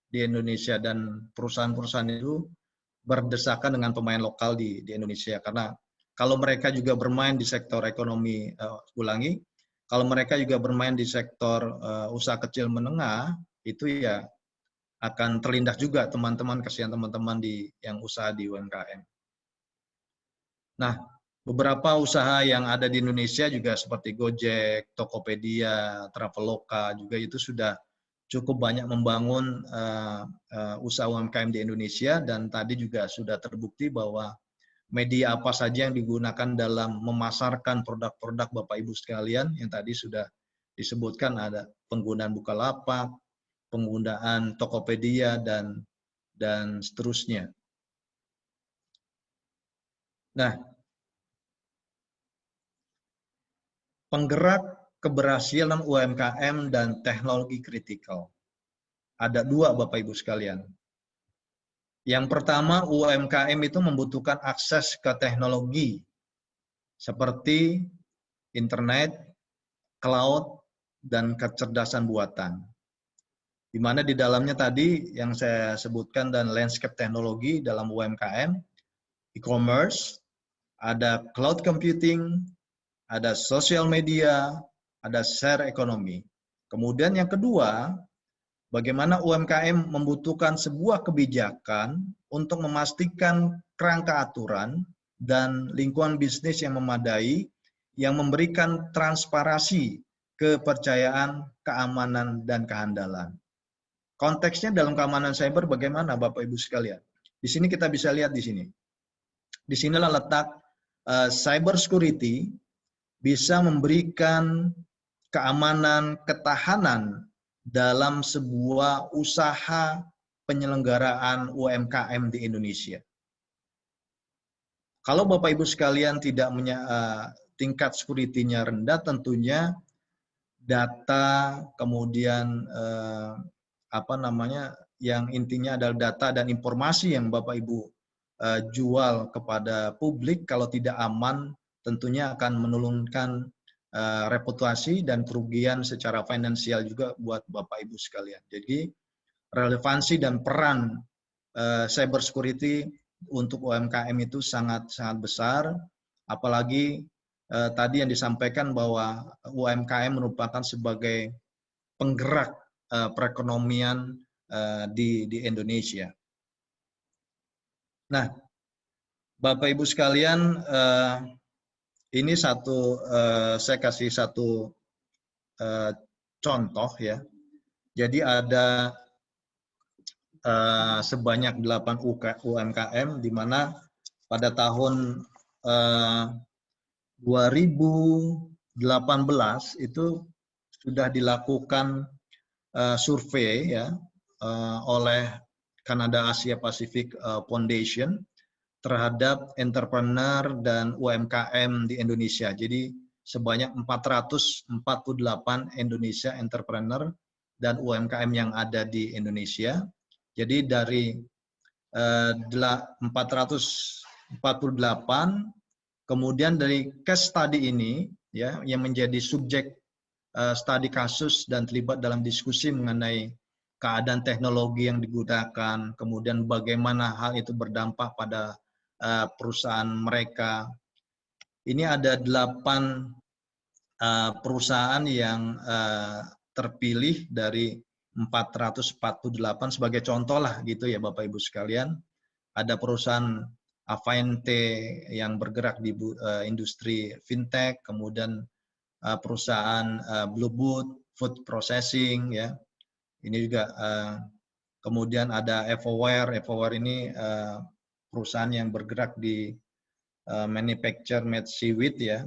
di Indonesia, dan perusahaan-perusahaan itu berdesakan dengan pemain lokal di Indonesia. Karena kalau mereka juga bermain di sektor ekonomi, kalau mereka juga bermain di sektor usaha kecil menengah, itu ya akan terlindas juga teman-teman, kasihan teman-teman yang usaha di UMKM. Nah, beberapa usaha yang ada di Indonesia juga seperti Gojek, Tokopedia, Traveloka juga itu sudah cukup banyak membangun usaha UMKM di Indonesia, dan tadi juga sudah terbukti bahwa media apa saja yang digunakan dalam memasarkan produk-produk Bapak Ibu sekalian yang tadi sudah disebutkan, ada penggunaan Bukalapak, penggunaan Tokopedia, dan seterusnya. Nah, penggerak keberhasilan UMKM dan teknologi kritikal. Ada dua Bapak Ibu sekalian. Yang pertama, UMKM itu membutuhkan akses ke teknologi seperti internet, cloud, dan kecerdasan buatan. Di mana di dalamnya tadi yang saya sebutkan dan landscape teknologi dalam UMKM, e-commerce, ada cloud computing, ada social media, ada share ekonomi. Kemudian yang kedua, bagaimana UMKM membutuhkan sebuah kebijakan untuk memastikan kerangka aturan dan lingkungan bisnis yang memadai, yang memberikan transparansi, kepercayaan, keamanan, dan kehandalan. Konteksnya dalam keamanan cyber bagaimana Bapak Ibu sekalian? Di sini kita bisa lihat di sini. Di sinilah letak cyber security bisa memberikan keamanan, ketahanan dalam sebuah usaha penyelenggaraan UMKM di Indonesia. Kalau Bapak Ibu sekalian tidak tingkat security-nya rendah, tentunya data, kemudian yang intinya adalah data dan informasi yang Bapak Ibu jual kepada publik, kalau tidak aman tentunya akan menurunkan reputasi dan kerugian secara finansial juga buat Bapak Ibu sekalian. Jadi relevansi dan peran cyber security untuk UMKM itu sangat besar, apalagi tadi yang disampaikan bahwa UMKM merupakan sebagai penggerak perekonomian di Indonesia. Nah, Bapak Ibu sekalian, ini saya kasih satu contoh ya. Jadi ada sebanyak 8 UMKM di mana pada tahun 2018 itu sudah dilakukan survei ya oleh Kanada Asia Pacific Foundation terhadap entrepreneur dan UMKM di Indonesia. Jadi sebanyak 448 Indonesia entrepreneur dan UMKM yang ada di Indonesia. Jadi dari 448, kemudian dari case study ini ya yang menjadi subjek studi kasus dan terlibat dalam diskusi mengenai keadaan teknologi yang digunakan, kemudian bagaimana hal itu berdampak pada perusahaan mereka. Ini ada 8 perusahaan yang terpilih dari 448 sebagai contoh lah gitu ya Bapak Ibu sekalian. Ada perusahaan Avante yang bergerak di industri fintech, kemudian perusahaan Blueboot Food Processing ya. Ini juga kemudian ada Evoware. Evoware ini perusahaan yang bergerak di manufacture made seaweed ya.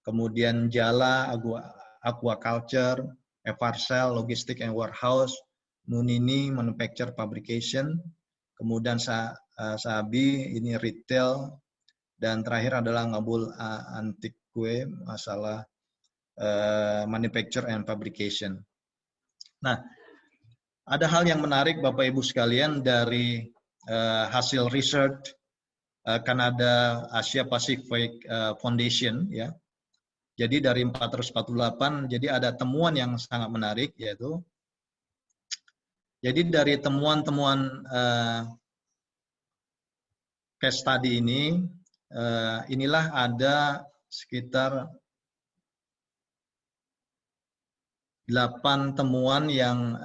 Kemudian Jala Aquaculture, Evarcel Logistic and Warehouse, Nunini Manufacture Fabrication, kemudian Sabi ini retail, dan terakhir adalah Ngabul Antique masalah manufacture and fabrication. Nah, ada hal yang menarik Bapak Ibu sekalian dari hasil research Kanada Asia Pacific Foundation ya. Jadi dari 448, jadi ada temuan yang sangat menarik yaitu, jadi dari temuan-temuan case study ini, inilah ada sekitar 8 temuan yang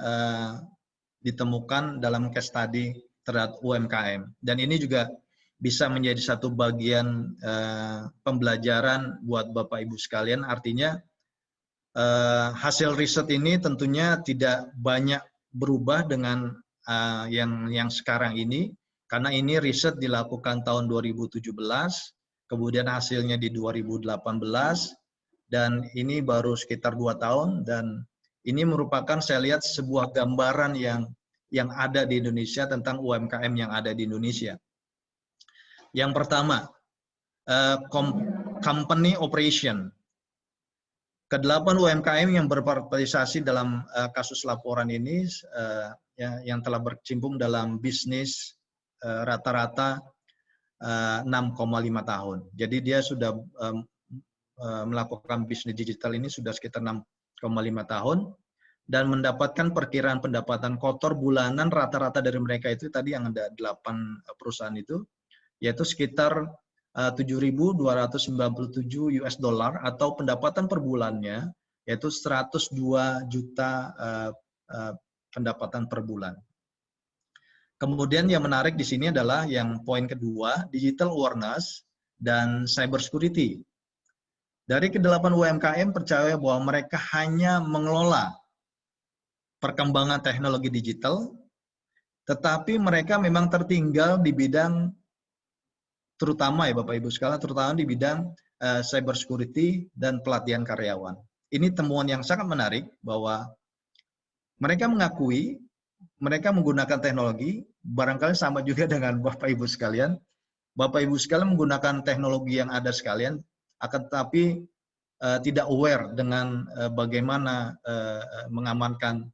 ditemukan dalam case study terhadap UMKM. Dan ini juga bisa menjadi satu bagian pembelajaran buat Bapak Ibu sekalian. Artinya hasil riset ini tentunya tidak banyak berubah dengan yang sekarang ini, karena ini riset dilakukan tahun 2017, kemudian hasilnya di 2018, dan ini baru sekitar 2 tahun, dan ini merupakan saya lihat sebuah gambaran yang ada di Indonesia tentang UMKM yang ada di Indonesia. Yang pertama, company operation. Kedelapan UMKM yang berpartisipasi dalam kasus laporan ini yang telah berkecimpung dalam bisnis rata-rata 6,5 tahun. Jadi dia sudah melakukan bisnis digital ini sudah sekitar 6,5 tahun dan mendapatkan perkiraan pendapatan kotor bulanan rata-rata dari mereka itu tadi yang ada 8 perusahaan itu, yaitu sekitar 7.297 US dollar atau pendapatan per bulannya yaitu 102 juta pendapatan per bulan. Kemudian yang menarik di sini adalah yang poin kedua, digital awareness dan cyber security. Dari kedelapan UMKM percaya bahwa mereka hanya mengelola perkembangan teknologi digital, tetapi mereka memang tertinggal di bidang terutama ya Bapak Ibu sekalian, terutama di bidang cyber security dan pelatihan karyawan. Ini temuan yang sangat menarik bahwa mereka mengakui mereka menggunakan teknologi, barangkali sama juga dengan Bapak Ibu sekalian. Bapak Ibu sekalian menggunakan teknologi yang ada sekalian, akan tetapi tidak aware dengan bagaimana mengamankan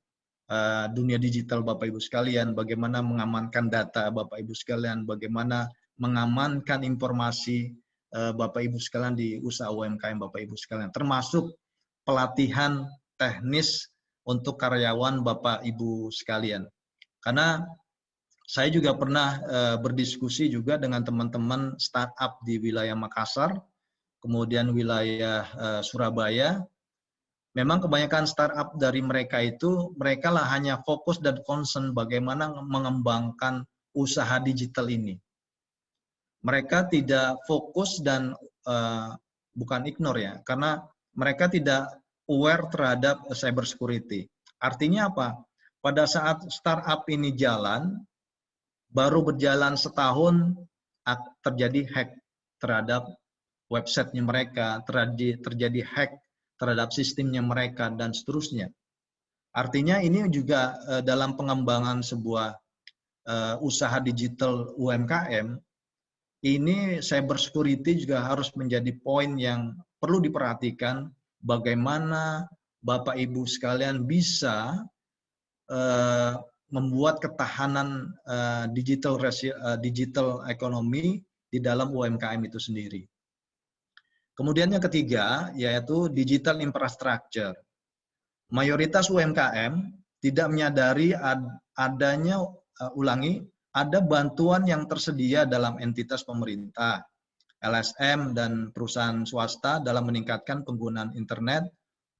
dunia digital Bapak Ibu sekalian, bagaimana mengamankan data Bapak Ibu sekalian, bagaimana mengamankan informasi Bapak Ibu sekalian di usaha UMKM Bapak Ibu sekalian, termasuk pelatihan teknis untuk karyawan Bapak Ibu sekalian. Karena saya juga pernah berdiskusi juga dengan teman-teman startup di wilayah Makassar, kemudian wilayah Surabaya. Memang kebanyakan startup dari mereka itu, mereka lah hanya fokus dan concern bagaimana mengembangkan usaha digital ini. Mereka tidak fokus dan bukan ignore ya, karena mereka tidak aware terhadap cyber security. Artinya apa? Pada saat startup ini jalan, baru berjalan setahun terjadi hack terhadap websitenya mereka, terjadi hack terhadap sistemnya mereka, dan seterusnya. Artinya ini juga dalam pengembangan sebuah usaha digital UMKM, ini cyber security juga harus menjadi poin yang perlu diperhatikan, bagaimana Bapak Ibu sekalian bisa membuat ketahanan digital ekonomi di dalam UMKM itu sendiri. Kemudian yang ketiga, yaitu digital infrastructure. Mayoritas UMKM tidak menyadari adanya, ada bantuan yang tersedia dalam entitas pemerintah, LSM, dan perusahaan swasta dalam meningkatkan penggunaan internet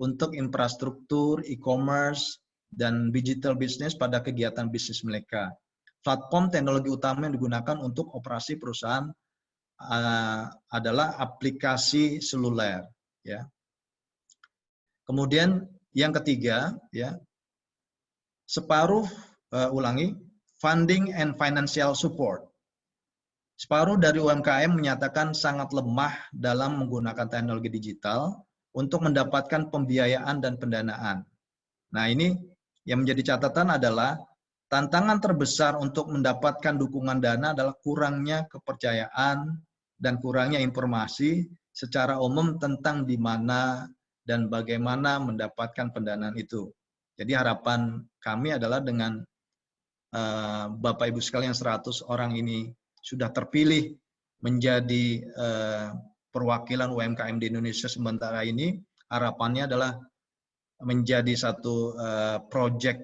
untuk infrastruktur, e-commerce, dan digital business pada kegiatan bisnis mereka. Platform teknologi utama yang digunakan untuk operasi perusahaan adalah aplikasi seluler. Ya. Kemudian yang ketiga, ya, funding and financial support. Separuh dari UMKM menyatakan sangat lemah dalam menggunakan teknologi digital untuk mendapatkan pembiayaan dan pendanaan. Nah, ini yang menjadi catatan adalah tantangan terbesar untuk mendapatkan dukungan dana adalah kurangnya kepercayaan dan kurangnya informasi secara umum tentang di mana dan bagaimana mendapatkan pendanaan itu. Jadi harapan kami adalah dengan Bapak Ibu sekalian 100 orang ini sudah terpilih menjadi perwakilan UMKM di Indonesia sementara ini, harapannya adalah menjadi satu proyek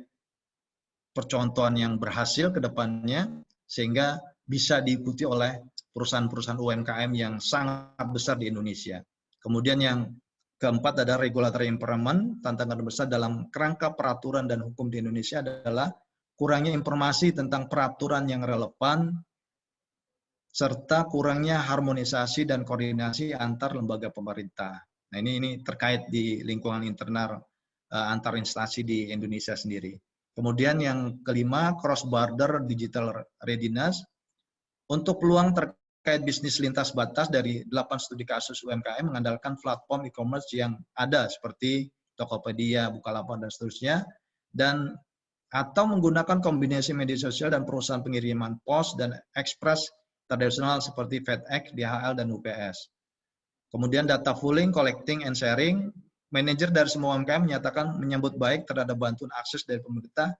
percontohan yang berhasil ke depannya sehingga bisa diikuti oleh perusahaan-perusahaan UMKM yang sangat besar di Indonesia. Kemudian yang keempat adalah regulatory environment. Tantangan besar dalam kerangka peraturan dan hukum di Indonesia adalah kurangnya informasi tentang peraturan yang relevan serta kurangnya harmonisasi dan koordinasi antar lembaga pemerintah. Nah, ini terkait di lingkungan internal antar instansi di Indonesia sendiri. Kemudian yang kelima, cross border digital readiness. Untuk peluang terkait bisnis lintas batas dari 8 studi kasus UMKM mengandalkan platform e-commerce yang ada seperti Tokopedia, Bukalapak, dan seterusnya, dan atau menggunakan kombinasi media sosial dan perusahaan pengiriman pos dan ekspres tradisional seperti FedEx, DHL, dan UPS. Kemudian data pooling, collecting, and sharing. Manajer dari semua UMKM menyatakan menyambut baik terhadap bantuan akses dari pemerintah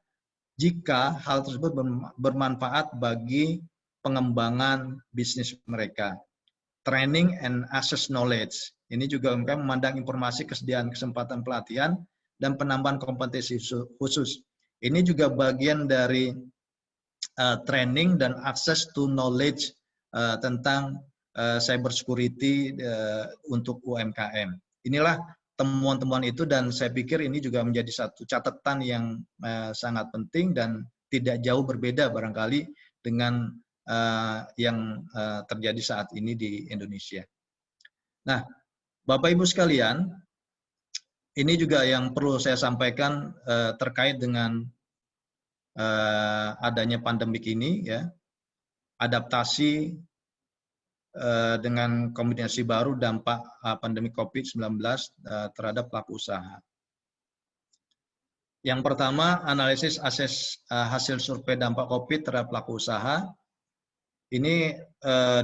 jika hal tersebut bermanfaat bagi pengembangan bisnis mereka. Training and access knowledge. Ini juga UMKM memandang informasi kesediaan kesempatan pelatihan dan penambahan kompetensi khusus. Ini juga bagian dari training dan access to knowledge tentang cyber security untuk UMKM. Inilah temuan-temuan itu, dan saya pikir ini juga menjadi satu catatan yang sangat penting dan tidak jauh berbeda barangkali dengan yang terjadi saat ini di Indonesia. Nah, Bapak Ibu sekalian, ini juga yang perlu saya sampaikan terkait dengan adanya pandemik ini, ya, adaptasi dengan kombinasi baru dampak pandemi COVID-19 terhadap pelaku usaha. Yang pertama, analisis hasil survei dampak COVID terhadap pelaku usaha. Ini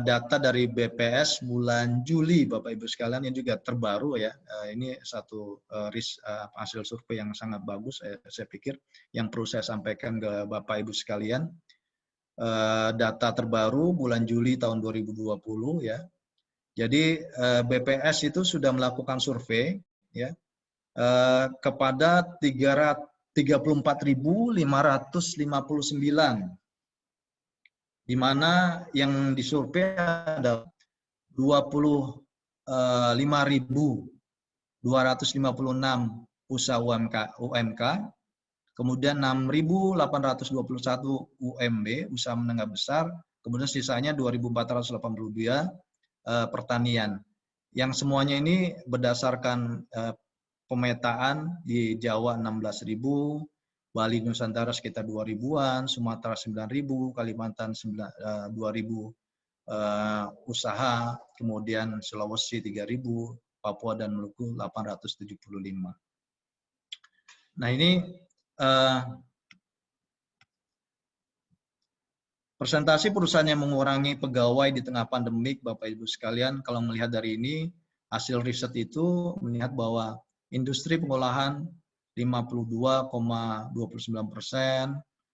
data dari BPS bulan Juli, Bapak Ibu sekalian, yang juga terbaru, ya. Ini satu hasil survei yang sangat bagus, saya pikir, yang perlu saya sampaikan ke Bapak Ibu sekalian. Data terbaru bulan Juli tahun 2020, ya. Jadi BPS itu sudah melakukan survei, ya, kepada 34.559, di mana yang disurvei ada 25.256 usaha UMK, kemudian 6.821 UMB, usaha menengah besar, kemudian sisanya 2.482 pertanian. Yang semuanya ini berdasarkan pemetaan di Jawa 16.000, Bali Nusantara sekitar 2.000-an, Sumatera 9.000, Kalimantan 2.000 usaha, kemudian Sulawesi 3.000, Papua dan Maluku 875. Nah, ini presentasi perusahaan yang mengurangi pegawai di tengah pandemik, Bapak Ibu sekalian. Kalau melihat dari ini, hasil riset itu melihat bahwa industri pengolahan 52,29%,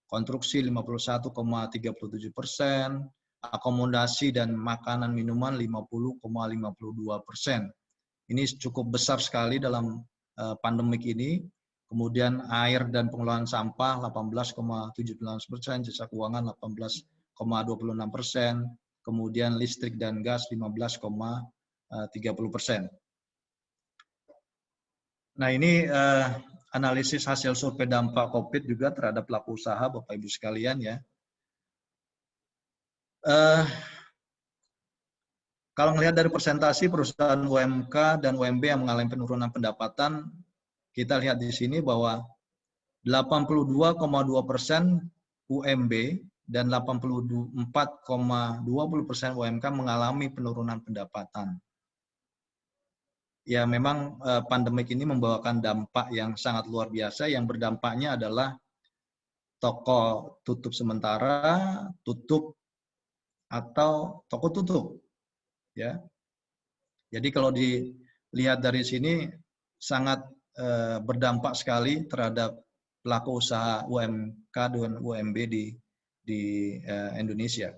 konstruksi 51,37%, akomodasi dan makanan minuman 50,52%. Ini cukup besar sekali dalam pandemik ini. Kemudian air dan pengelolaan sampah 18,79%, jasa keuangan 18,26%, kemudian listrik dan gas 15,30%. Nah, ini analisis hasil survei dampak COVID juga terhadap pelaku usaha, Bapak Ibu sekalian, ya. Kalau melihat dari presentasi perusahaan UMK dan UMB yang mengalami penurunan pendapatan, kita lihat di sini bahwa 82,2% UMB dan 84,20% UMK mengalami penurunan pendapatan. Ya, memang pandemik ini membawakan dampak yang sangat luar biasa. Yang berdampaknya adalah toko tutup sementara, tutup atau toko tutup, ya. Jadi kalau dilihat dari sini sangat berdampak sekali terhadap pelaku usaha UMK dan UMB di Indonesia.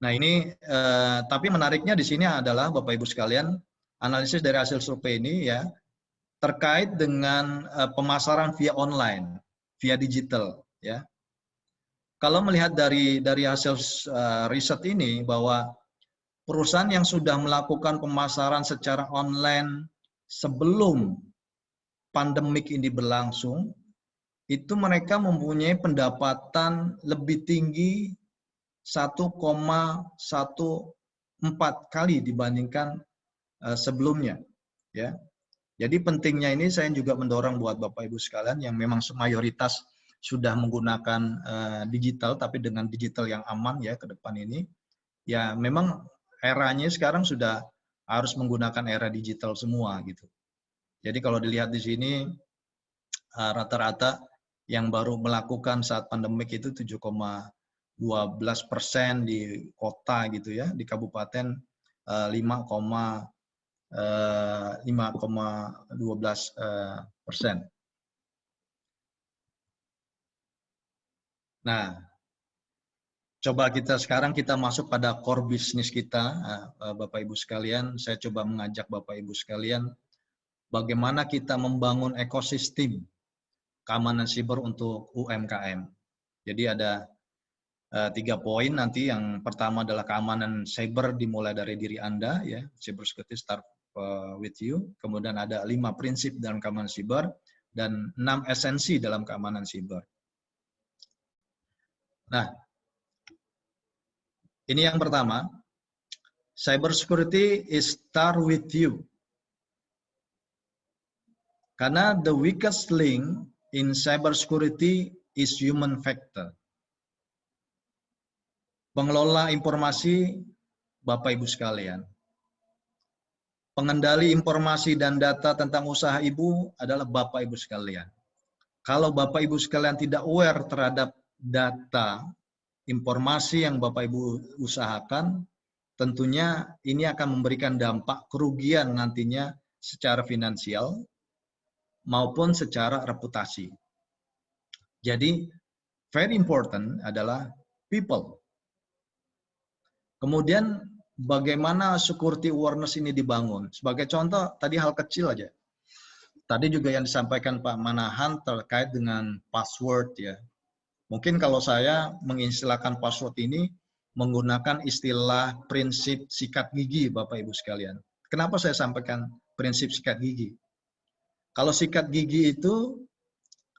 Nah, ini tapi menariknya di sini adalah, Bapak Ibu sekalian, analisis dari hasil survei ini, ya, terkait dengan pemasaran via online, via digital, ya. Kalau melihat dari hasil riset ini bahwa perusahaan yang sudah melakukan pemasaran secara online sebelum pandemik ini berlangsung, itu mereka mempunyai pendapatan lebih tinggi 1,14 kali dibandingkan sebelumnya, ya. Jadi pentingnya ini saya juga mendorong buat Bapak Ibu sekalian yang memang mayoritas sudah menggunakan digital, tapi dengan digital yang aman ya ke depan ini. Ya memang eranya sekarang sudah harus menggunakan era digital semua gitu. Jadi kalau dilihat di sini rata-rata yang baru melakukan saat pandemik itu 7,12% di kota gitu ya, di kabupaten 5,12%. Nah, coba sekarang kita masuk pada core bisnis kita, Bapak Ibu sekalian. Saya coba mengajak Bapak Ibu sekalian, bagaimana kita membangun ekosistem keamanan siber untuk UMKM. Jadi ada 3 poin nanti. Yang pertama adalah keamanan cyber dimulai dari diri Anda, ya, cyber security start with you. Kemudian ada 5 prinsip dalam keamanan siber dan 6 esensi dalam keamanan siber. Nah, ini yang pertama, cyber security is start with you. Karena the weakest link in cyber security is human factor. Pengelola informasi, Bapak Ibu sekalian. Pengendali informasi dan data tentang usaha Ibu adalah Bapak Ibu sekalian. Kalau Bapak Ibu sekalian tidak aware terhadap data, informasi yang Bapak Ibu usahakan, tentunya ini akan memberikan dampak kerugian nantinya secara finansial maupun secara reputasi. Jadi, very important adalah people. Kemudian, bagaimana security awareness ini dibangun? Sebagai contoh, tadi hal kecil aja. Tadi juga yang disampaikan Pak Manahan terkait dengan password ya. Mungkin kalau saya mengistilahkan password ini menggunakan istilah prinsip sikat gigi Bapak Ibu sekalian. Kenapa saya sampaikan prinsip sikat gigi? Kalau sikat gigi itu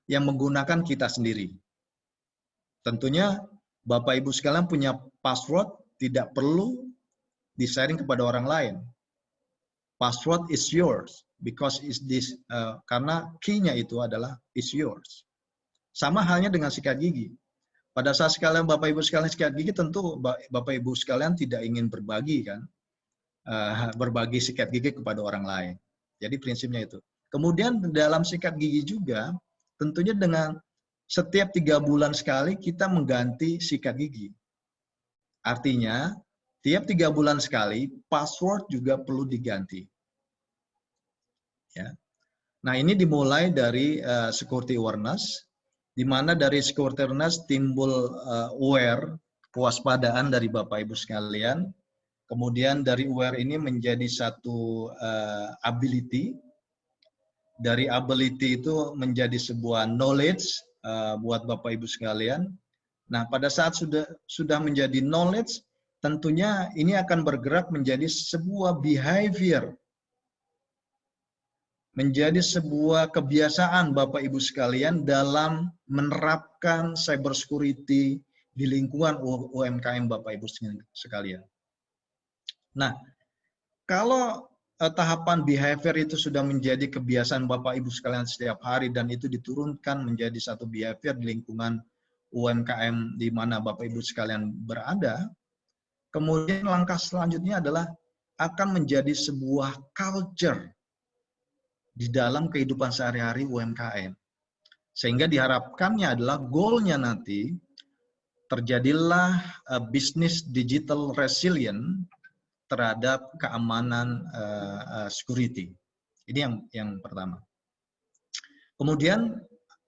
yang menggunakan kita sendiri. Tentunya Bapak Ibu sekalian punya password tidak perlu di-sharing kepada orang lain. Password is yours because karena key-nya itu adalah is yours. Sama halnya dengan sikat gigi. Pada saat sekalian Bapak Ibu sekalian sikat gigi, tentu Bapak Ibu sekalian tidak ingin berbagi kan, berbagi sikat gigi kepada orang lain. Jadi prinsipnya itu. Kemudian dalam sikat gigi juga, tentunya dengan setiap 3 bulan sekali kita mengganti sikat gigi. Artinya tiap 3 bulan sekali password juga perlu diganti. Ya. Nah ini dimulai dari security awareness. Di mana dari security awareness timbul aware, kewaspadaan dari Bapak Ibu sekalian. Kemudian dari aware ini menjadi satu ability. Dari ability itu menjadi sebuah knowledge buat Bapak Ibu sekalian. Nah, pada saat sudah menjadi knowledge, tentunya ini akan bergerak menjadi sebuah behavior. Menjadi sebuah kebiasaan Bapak Ibu sekalian dalam menerapkan cyber security di lingkungan UMKM Bapak Ibu sekalian. Nah, kalau tahapan behavior itu sudah menjadi kebiasaan Bapak Ibu sekalian setiap hari dan itu diturunkan menjadi satu behavior di lingkungan UMKM di mana Bapak Ibu sekalian berada, kemudian langkah selanjutnya adalah akan menjadi sebuah culture di dalam kehidupan sehari-hari UMKM. Sehingga diharapkannya adalah goalnya nanti terjadilah bisnis digital resilient terhadap keamanan security. Ini yang pertama. Kemudian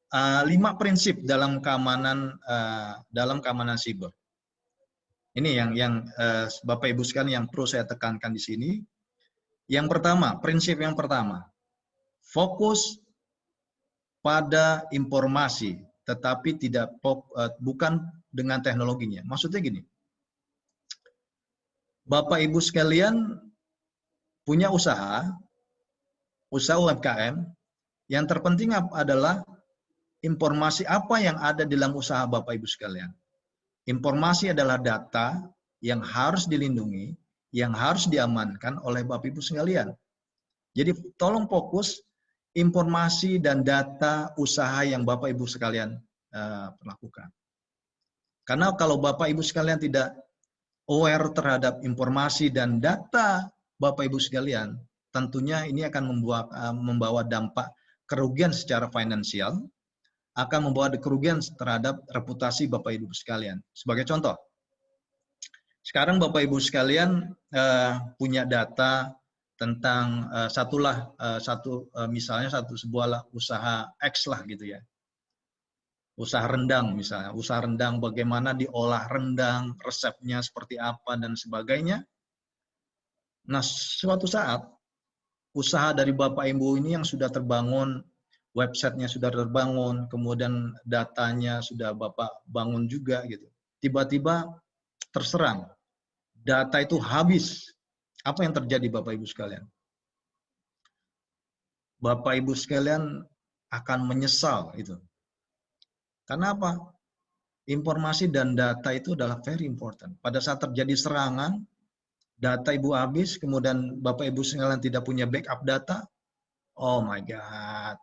5 prinsip dalam keamanan siber. Ini yang Bapak Ibu sekalian yang perlu saya tekankan di sini. Yang pertama, prinsip yang pertama, fokus pada informasi, tetapi bukan dengan teknologinya. Maksudnya gini, Bapak Ibu sekalian punya usaha UMKM, yang terpenting adalah informasi apa yang ada dalam usaha Bapak Ibu sekalian. Informasi adalah data yang harus dilindungi, yang harus diamankan oleh Bapak Ibu sekalian. Jadi tolong fokus informasi dan data usaha yang Bapak Ibu sekalian lakukan. Karena kalau Bapak Ibu sekalian tidak aware terhadap informasi dan data Bapak Ibu sekalian, tentunya ini akan membawa dampak kerugian secara finansial, akan membawa kerugian terhadap reputasi Bapak Ibu sekalian. Sebagai contoh, sekarang Bapak Ibu sekalian punya data tentang misalnya sebuah usaha X lah gitu ya. Usaha rendang misalnya, usaha rendang bagaimana diolah rendang, resepnya seperti apa dan sebagainya. Nah, suatu saat usaha dari Bapak Ibu ini yang sudah terbangun, websitenya sudah terbangun, kemudian datanya sudah Bapak bangun juga gitu. Tiba-tiba terserang, data itu habis. Apa yang terjadi Bapak Ibu sekalian? Bapak Ibu sekalian akan menyesal itu. Karena apa? Informasi dan data itu adalah very important. Pada saat terjadi serangan, data Ibu habis, kemudian Bapak Ibu sekalian tidak punya backup data, oh my God.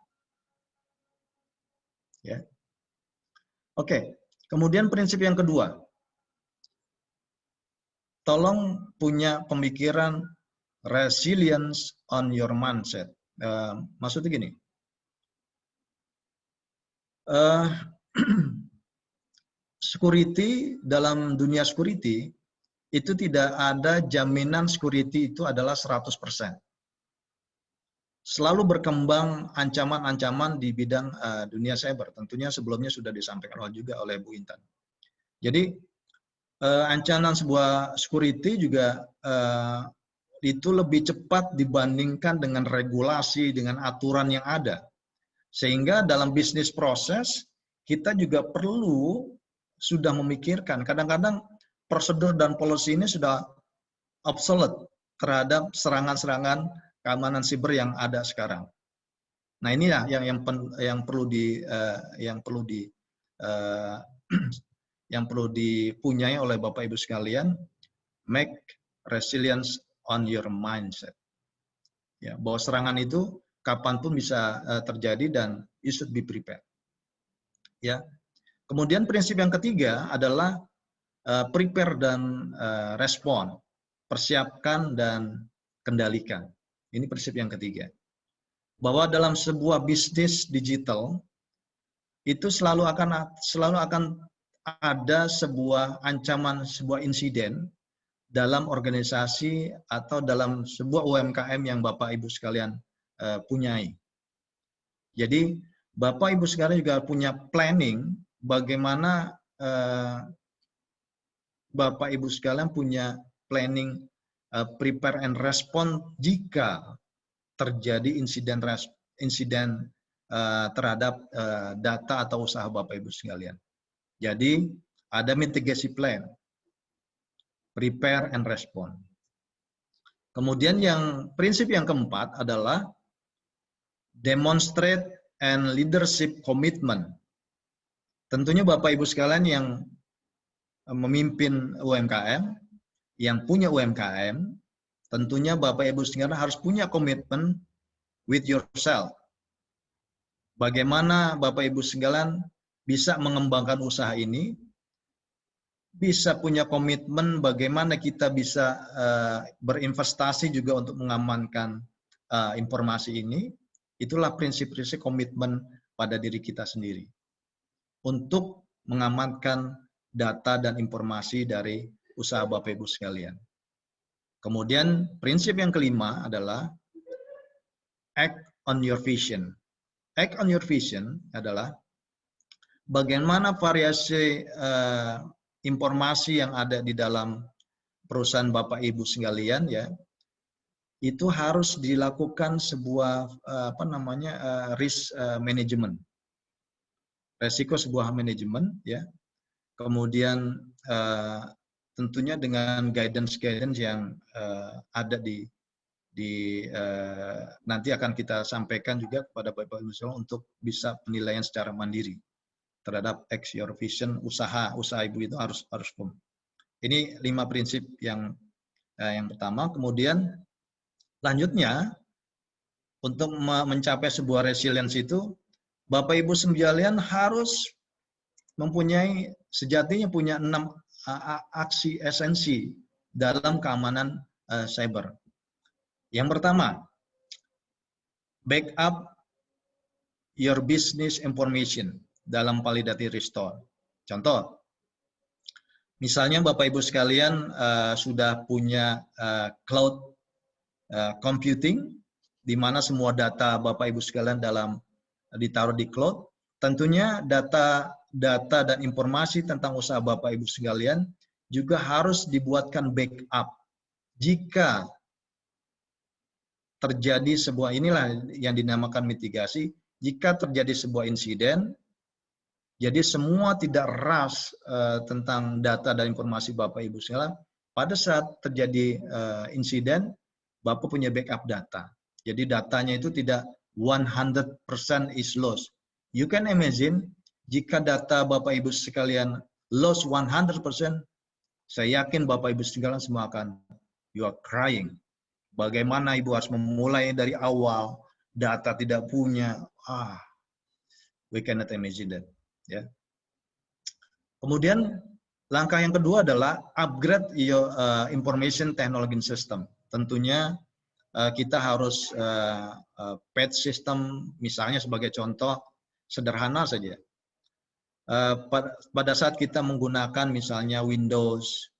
Ya. Oke, kemudian prinsip yang kedua. Tolong punya pemikiran resilience on your mindset. Maksudnya gini, security, dalam dunia security, itu tidak ada jaminan security itu adalah 100%. Selalu berkembang ancaman-ancaman di bidang dunia cyber. Tentunya sebelumnya sudah disampaikan juga oleh Bu Intan. Jadi ancaman sebuah security juga itu lebih cepat dibandingkan dengan regulasi, dengan aturan yang ada. Sehingga dalam bisnis proses kita juga perlu sudah memikirkan. Kadang-kadang prosedur dan policy ini sudah obsolete terhadap serangan-serangan keamanan siber yang ada sekarang. Nah, inilah yang perlu dipunyai oleh Bapak Ibu sekalian, make resilience on your mindset. Ya, bahwa serangan itu kapanpun bisa terjadi dan you should be prepared. Ya. Kemudian prinsip yang ketiga adalah prepare dan respond, persiapkan dan kendalikan. Ini prinsip yang ketiga. Bahwa dalam sebuah bisnis digital itu selalu akan ada sebuah ancaman, sebuah insiden dalam organisasi atau dalam sebuah UMKM yang Bapak Ibu sekalian punyai. Jadi Bapak Ibu sekalian juga punya planning bagaimana Bapak Ibu sekalian punya planning prepare and respond jika terjadi insiden terhadap data atau usaha Bapak Ibu sekalian. Jadi ada mitigasi plan, prepare and respond. Kemudian prinsip yang keempat adalah demonstrate and leadership commitment. Tentunya Bapak Ibu sekalian yang memimpin UMKM, yang punya UMKM, tentunya Bapak Ibu sekalian harus punya komitmen with yourself. Bagaimana Bapak Ibu sekalian bisa mengembangkan usaha ini, bisa punya komitmen bagaimana kita bisa berinvestasi juga untuk mengamankan informasi ini. Itulah prinsip-prinsip komitmen pada diri kita sendiri untuk mengamankan data dan informasi dari usaha Bapak Ibu sekalian. Kemudian prinsip yang kelima adalah act on your vision. Act on your vision adalah bagaimana variasi informasi yang ada di dalam perusahaan Bapak Ibu sekalian ya, itu harus dilakukan sebuah risk management, resiko sebuah manajemen ya. Kemudian tentunya dengan guidance yang ada nanti akan kita sampaikan juga kepada Bapak Ibu sekalian untuk bisa penilaian secara mandiri. terhadap X Your Vision, usaha ibu itu harus firm. Ini 5 prinsip yang pertama. Kemudian lanjutnya untuk mencapai sebuah resilience itu, Bapak Ibu sekalian harus mempunyai, sejatinya punya 6 aksi esensi dalam keamanan cyber. Yang pertama, backup your business information dalam validity restore. Contoh, misalnya Bapak Ibu sekalian sudah punya cloud computing, di mana semua data Bapak Ibu sekalian ditaruh di cloud. Tentunya data dan informasi tentang usaha Bapak Ibu sekalian juga harus dibuatkan backup. Jika terjadi sebuah, inilah yang dinamakan mitigasi, jika terjadi sebuah insiden, jadi semua tidak rush tentang data dan informasi Bapak Ibu sekalian. Pada saat terjadi insiden, Bapak punya backup data. Jadi datanya itu tidak 100% is lost. You can imagine jika data Bapak Ibu sekalian lost 100%, saya yakin Bapak Ibu sekalian semua akan you are crying. Bagaimana Ibu harus memulai dari awal, data tidak punya, we cannot imagine that. Ya. Kemudian langkah yang kedua adalah upgrade your information technology system. Tentunya kita harus patch system, misalnya sebagai contoh sederhana saja. Pada saat kita menggunakan misalnya Windows,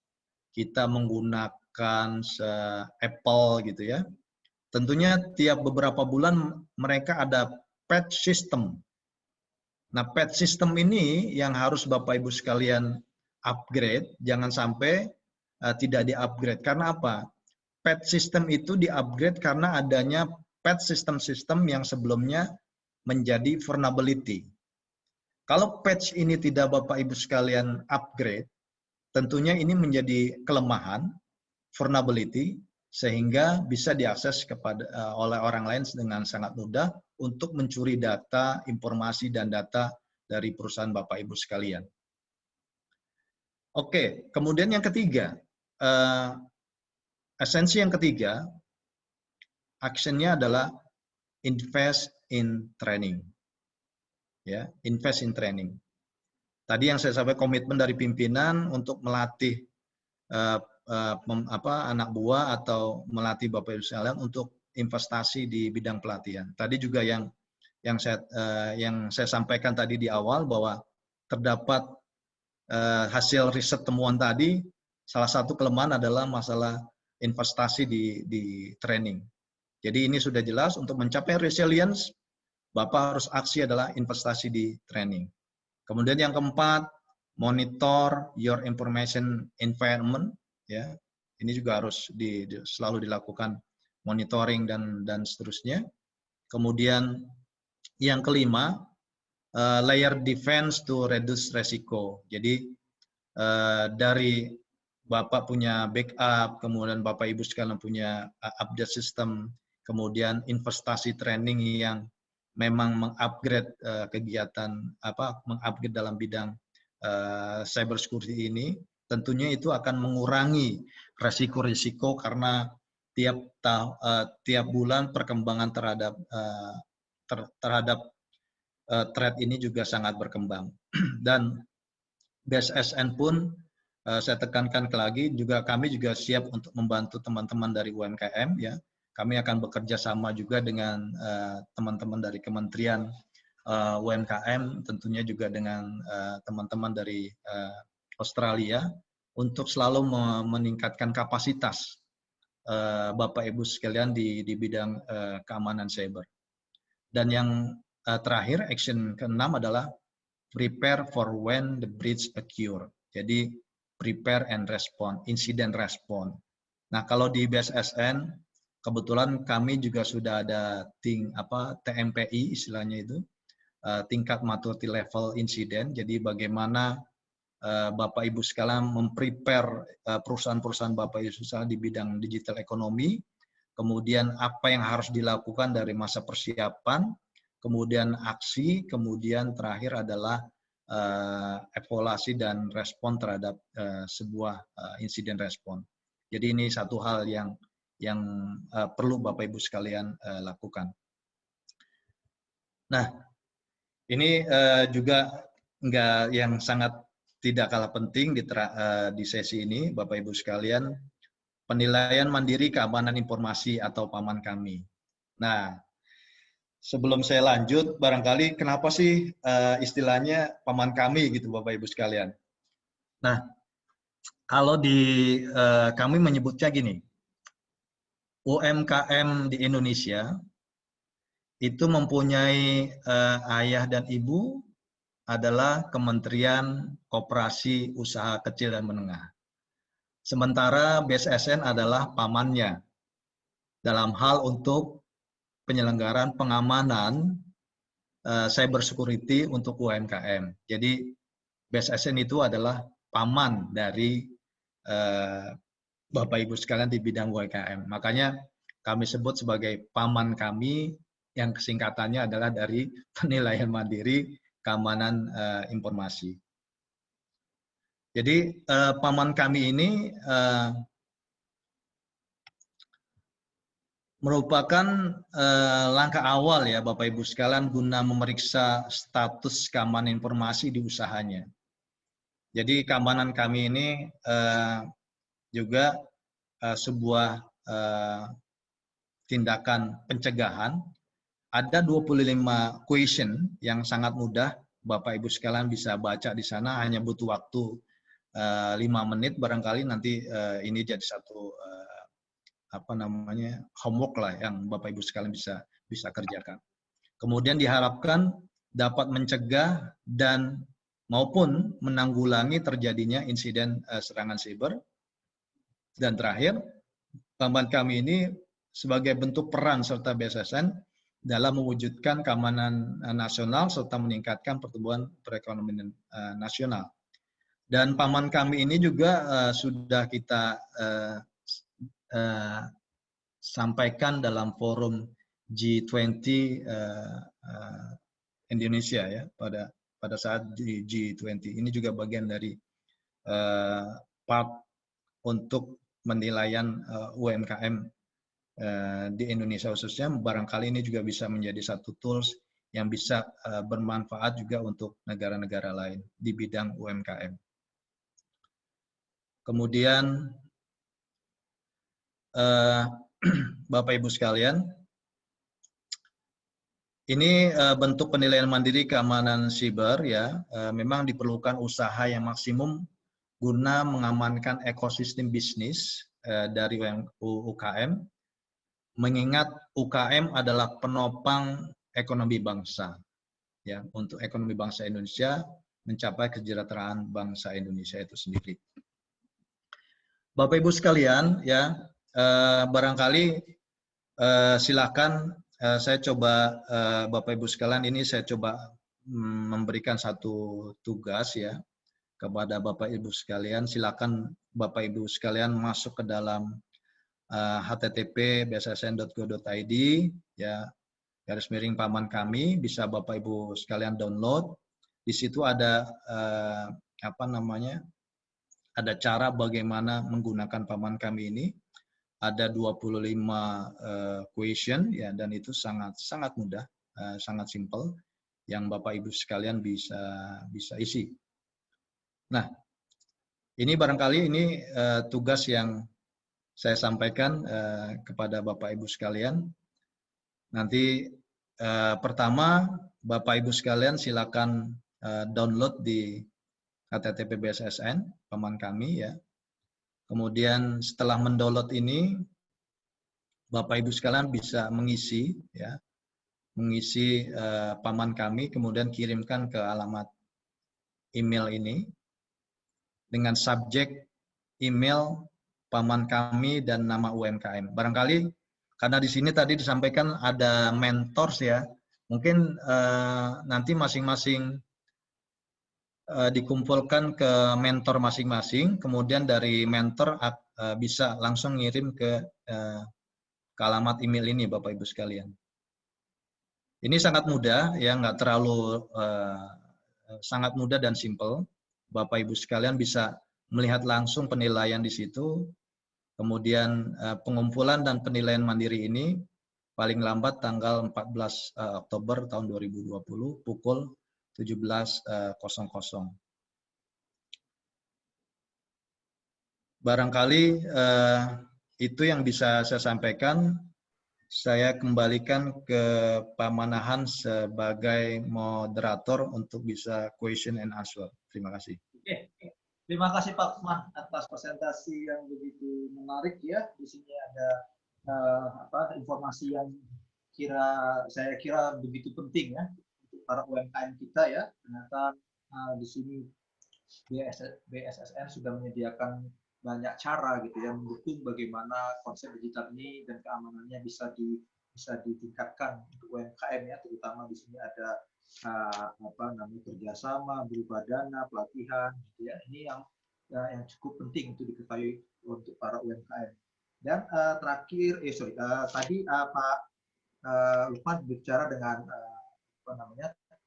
kita menggunakan Apple gitu ya. Tentunya tiap beberapa bulan mereka ada patch system. Nah, patch system ini yang harus Bapak Ibu sekalian upgrade, jangan sampai tidak di-upgrade. Karena apa? Patch system itu di-upgrade karena adanya patch system yang sebelumnya menjadi vulnerability. Kalau patch ini tidak Bapak Ibu sekalian upgrade, tentunya ini menjadi kelemahan, vulnerability, sehingga bisa diakses oleh orang lain dengan sangat mudah untuk mencuri data, informasi, dan data dari perusahaan Bapak Ibu sekalian. Oke, kemudian yang ketiga, esensi yang ketiga, actionnya adalah invest in training. Ya, invest in training. Tadi yang saya sampaikan komitmen dari pimpinan untuk melatih anak buah atau melatih Bapak Ibu sekalian untuk investasi di bidang pelatihan. Tadi juga yang saya sampaikan tadi di awal bahwa terdapat hasil riset temuan tadi, salah satu kelemahan adalah masalah investasi di training. Jadi ini sudah jelas, untuk mencapai resilience, Bapak harus aksi adalah investasi di training. Kemudian yang keempat, monitor your information environment. Ya, ini juga harus selalu dilakukan monitoring dan seterusnya. Kemudian yang kelima, layer defense to reduce resiko. Jadi dari Bapak punya backup, kemudian Bapak Ibu sekalian punya update system, kemudian investasi training yang memang mengupgrade kegiatan mengupgrade dalam bidang cyber security ini, tentunya itu akan mengurangi resiko-risiko karena tiap bulan perkembangan terhadap threat ini juga sangat berkembang. Dan BSSN pun saya tekankan lagi, kami juga siap untuk membantu teman-teman dari UMKM ya. Kami akan bekerja sama juga dengan teman-teman dari Kementerian UMKM, tentunya juga dengan teman-teman dari Australia untuk selalu meningkatkan kapasitas Bapak Ibu sekalian di bidang keamanan cyber. Dan yang terakhir, action ke-6 adalah prepare for when the breach occur. Jadi prepare and respond, incident response. Nah, kalau di BSSN kebetulan kami juga sudah ada TMPI istilahnya itu, tingkat maturity level incident. Jadi bagaimana Bapak Ibu sekalian memprepare perusahaan-perusahaan Bapak Ibu sekalian di bidang digital ekonomi, kemudian apa yang harus dilakukan dari masa persiapan, kemudian aksi, kemudian terakhir adalah evaluasi dan respon terhadap sebuah insiden respon. Jadi ini satu hal yang perlu Bapak Ibu sekalian lakukan. Nah, ini juga yang sangat tidak kalah penting di sesi ini, Bapak Ibu sekalian, penilaian mandiri keamanan informasi atau PAMAN kami. Nah, sebelum saya lanjut, barangkali kenapa sih istilahnya PAMAN kami gitu Bapak Ibu sekalian. Nah, kalau kami menyebutnya gini, UMKM di Indonesia itu mempunyai ayah dan ibu adalah Kementerian Koperasi Usaha Kecil dan Menengah. Sementara BSSN adalah pamannya dalam hal untuk penyelenggaraan pengamanan cyber security untuk UMKM. Jadi BSSN itu adalah paman dari Bapak Ibu sekalian di bidang UMKM. Makanya kami sebut sebagai paman kami yang kesingkatannya adalah dari penilaian mandiri keamanan informasi. Jadi paman kami ini merupakan langkah awal ya Bapak Ibu sekalian guna memeriksa status keamanan informasi di usahanya. Jadi keamanan kami ini juga sebuah tindakan pencegahan. Ada 25 question yang sangat mudah Bapak Ibu sekalian bisa baca di sana, hanya butuh waktu 5 menit barangkali nanti ini jadi satu homework lah yang Bapak Ibu sekalian bisa kerjakan. Kemudian diharapkan dapat mencegah dan maupun menanggulangi terjadinya insiden serangan siber. Dan terakhir, PAMAN kami ini sebagai bentuk peran serta BSSN dalam mewujudkan keamanan nasional serta meningkatkan pertumbuhan perekonomian nasional. Dan PAMAN kami ini juga sudah kita sampaikan dalam forum G20 Indonesia ya pada saat di G20. Ini juga bagian dari part untuk penilaian UMKM di Indonesia khususnya. Barangkali ini juga bisa menjadi satu tools yang bisa bermanfaat juga untuk negara-negara lain di bidang UMKM. Kemudian Bapak Ibu sekalian, ini bentuk penilaian mandiri keamanan siber ya, memang diperlukan usaha yang maksimum guna mengamankan ekosistem bisnis dari UKM, mengingat UKM adalah penopang ekonomi bangsa ya, untuk ekonomi bangsa Indonesia mencapai kesejahteraan bangsa Indonesia itu sendiri. Bapak Ibu sekalian ya, barangkali silakan saya coba Bapak Ibu sekalian ini saya coba memberikan satu tugas ya kepada Bapak Ibu sekalian. Silakan Bapak Ibu sekalian masuk ke dalam http://bssn.go.id ya, /paman kami, bisa Bapak Ibu sekalian download. Di situ ada ada cara bagaimana menggunakan paman kami ini. Ada 25 question ya, dan itu sangat mudah, sangat simple yang Bapak Ibu sekalian bisa isi. Nah, ini barangkali ini tugas yang saya sampaikan kepada Bapak Ibu sekalian. Nanti pertama Bapak Ibu sekalian silakan download di http BSSN paman kami ya. Kemudian setelah mendownload ini Bapak Ibu sekalian bisa mengisi paman kami, kemudian kirimkan ke alamat email ini dengan subjek email paman kami dan nama UMKM. Barangkali karena di sini tadi disampaikan ada mentors ya, mungkin nanti masing-masing dikumpulkan ke mentor masing-masing, kemudian dari mentor bisa langsung ngirim ke alamat email ini Bapak Ibu sekalian. Ini sangat mudah ya, nggak terlalu sangat mudah dan simpel. Bapak Ibu sekalian bisa melihat langsung penilaian di situ. Kemudian pengumpulan dan penilaian mandiri ini paling lambat tanggal 14 Oktober tahun 2020 pukul 17.00. Barangkali itu yang bisa saya sampaikan. Saya kembalikan ke Pak Manahan sebagai moderator untuk bisa question and answer. Terima kasih. Oke. Terima kasih Pak Lukman atas presentasi yang begitu menarik ya. Di sini ada informasi yang saya kira begitu penting ya untuk para UMKM kita ya. Ternyata di sini BSSN sudah menyediakan banyak cara gitu ya mendukung bagaimana konsep digital ini dan keamanannya bisa ditingkatkan untuk UMKM ya, terutama di sini ada kerjasama, berupa dana, pelatihan gitu ya. Ini yang cukup penting untuk diketahui untuk para UMKM. Dan terakhir tadi Pak Lukman bicara dengan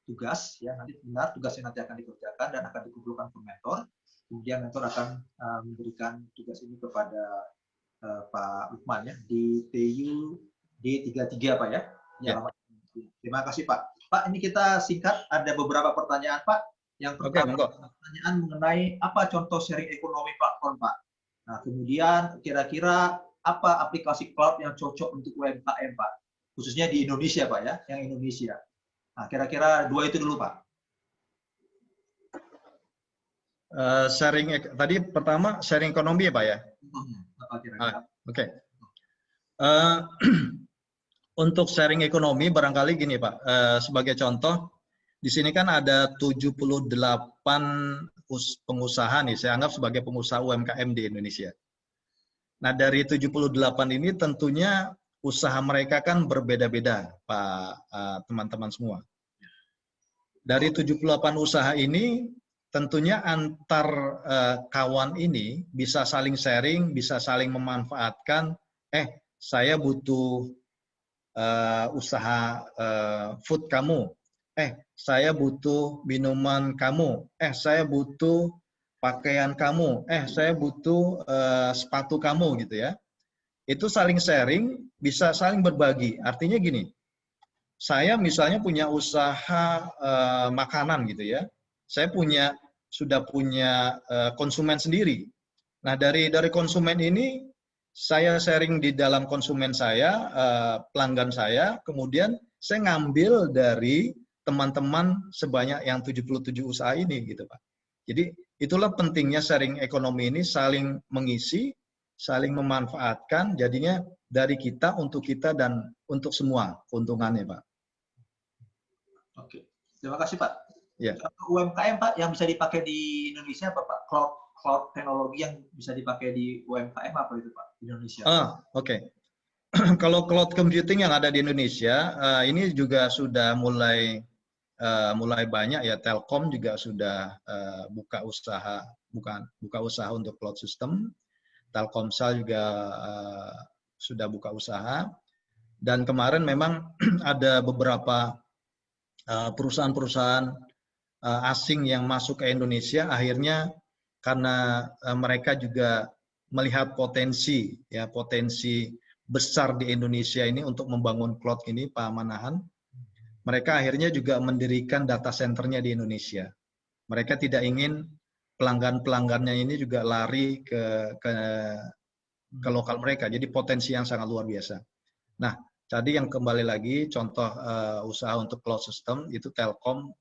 tugas ya, nanti benar tugasnya nanti akan dikerjakan dan akan dikumpulkan ke mentor. Kemudian mentor akan memberikan tugas ini kepada Pak Lukman ya di TU D33 Pak ya. Ya. Terima kasih Pak. Pak, ini kita singkat, ada beberapa pertanyaan Pak. Yang pertama pertanyaan mengenai apa contoh sharing ekonomi platform Pak. Nah, kemudian kira-kira apa aplikasi cloud yang cocok untuk UMKM Pak, khususnya di Indonesia Pak ya, yang Indonesia. Nah, kira-kira dua itu dulu Pak. Tadi pertama sharing ekonomi ya Pak ya. Oke. Untuk sharing ekonomi barangkali gini Pak, sebagai contoh di sini kan ada 78 pengusaha nih, saya anggap sebagai pengusaha UMKM di Indonesia. Nah dari 78 ini tentunya usaha mereka kan berbeda-beda Pak, teman-teman semua. Dari 78 usaha ini tentunya antar kawan ini bisa saling sharing, bisa saling memanfaatkan. Saya butuh usaha food kamu. Saya butuh minuman kamu. Saya butuh pakaian kamu. Saya butuh sepatu kamu gitu ya. Itu saling sharing, bisa saling berbagi. Artinya gini, saya misalnya punya usaha makanan gitu ya. Saya sudah punya konsumen sendiri. Nah dari konsumen ini saya sharing di dalam konsumen saya, pelanggan saya, kemudian saya ngambil dari teman-teman sebanyak yang 77 usaha ini gitu Pak. Jadi itulah pentingnya sharing ekonomi ini, saling mengisi, saling memanfaatkan, jadinya dari kita untuk kita dan untuk semua keuntungannya Pak. Oke, terima kasih Pak. Ya. UMKM Pak yang bisa dipakai di Indonesia apa Pak? Cloud teknologi yang bisa dipakai di UMKM apa itu Pak di Indonesia? Oke. Kalau cloud computing yang ada di Indonesia ini juga sudah mulai banyak ya. Telkom juga sudah buka usaha untuk cloud system. Telkomsel juga sudah buka usaha. Dan kemarin memang ada beberapa perusahaan-perusahaan asing yang masuk ke Indonesia, akhirnya karena mereka juga melihat potensi besar di Indonesia ini untuk membangun cloud ini, Pak Manahan, mereka akhirnya juga mendirikan data centernya di Indonesia. Mereka tidak ingin pelanggan-pelanggannya ini juga lari ke lokal mereka, jadi potensi yang sangat luar biasa. Nah, tadi yang kembali lagi contoh usaha untuk cloud system itu Telkom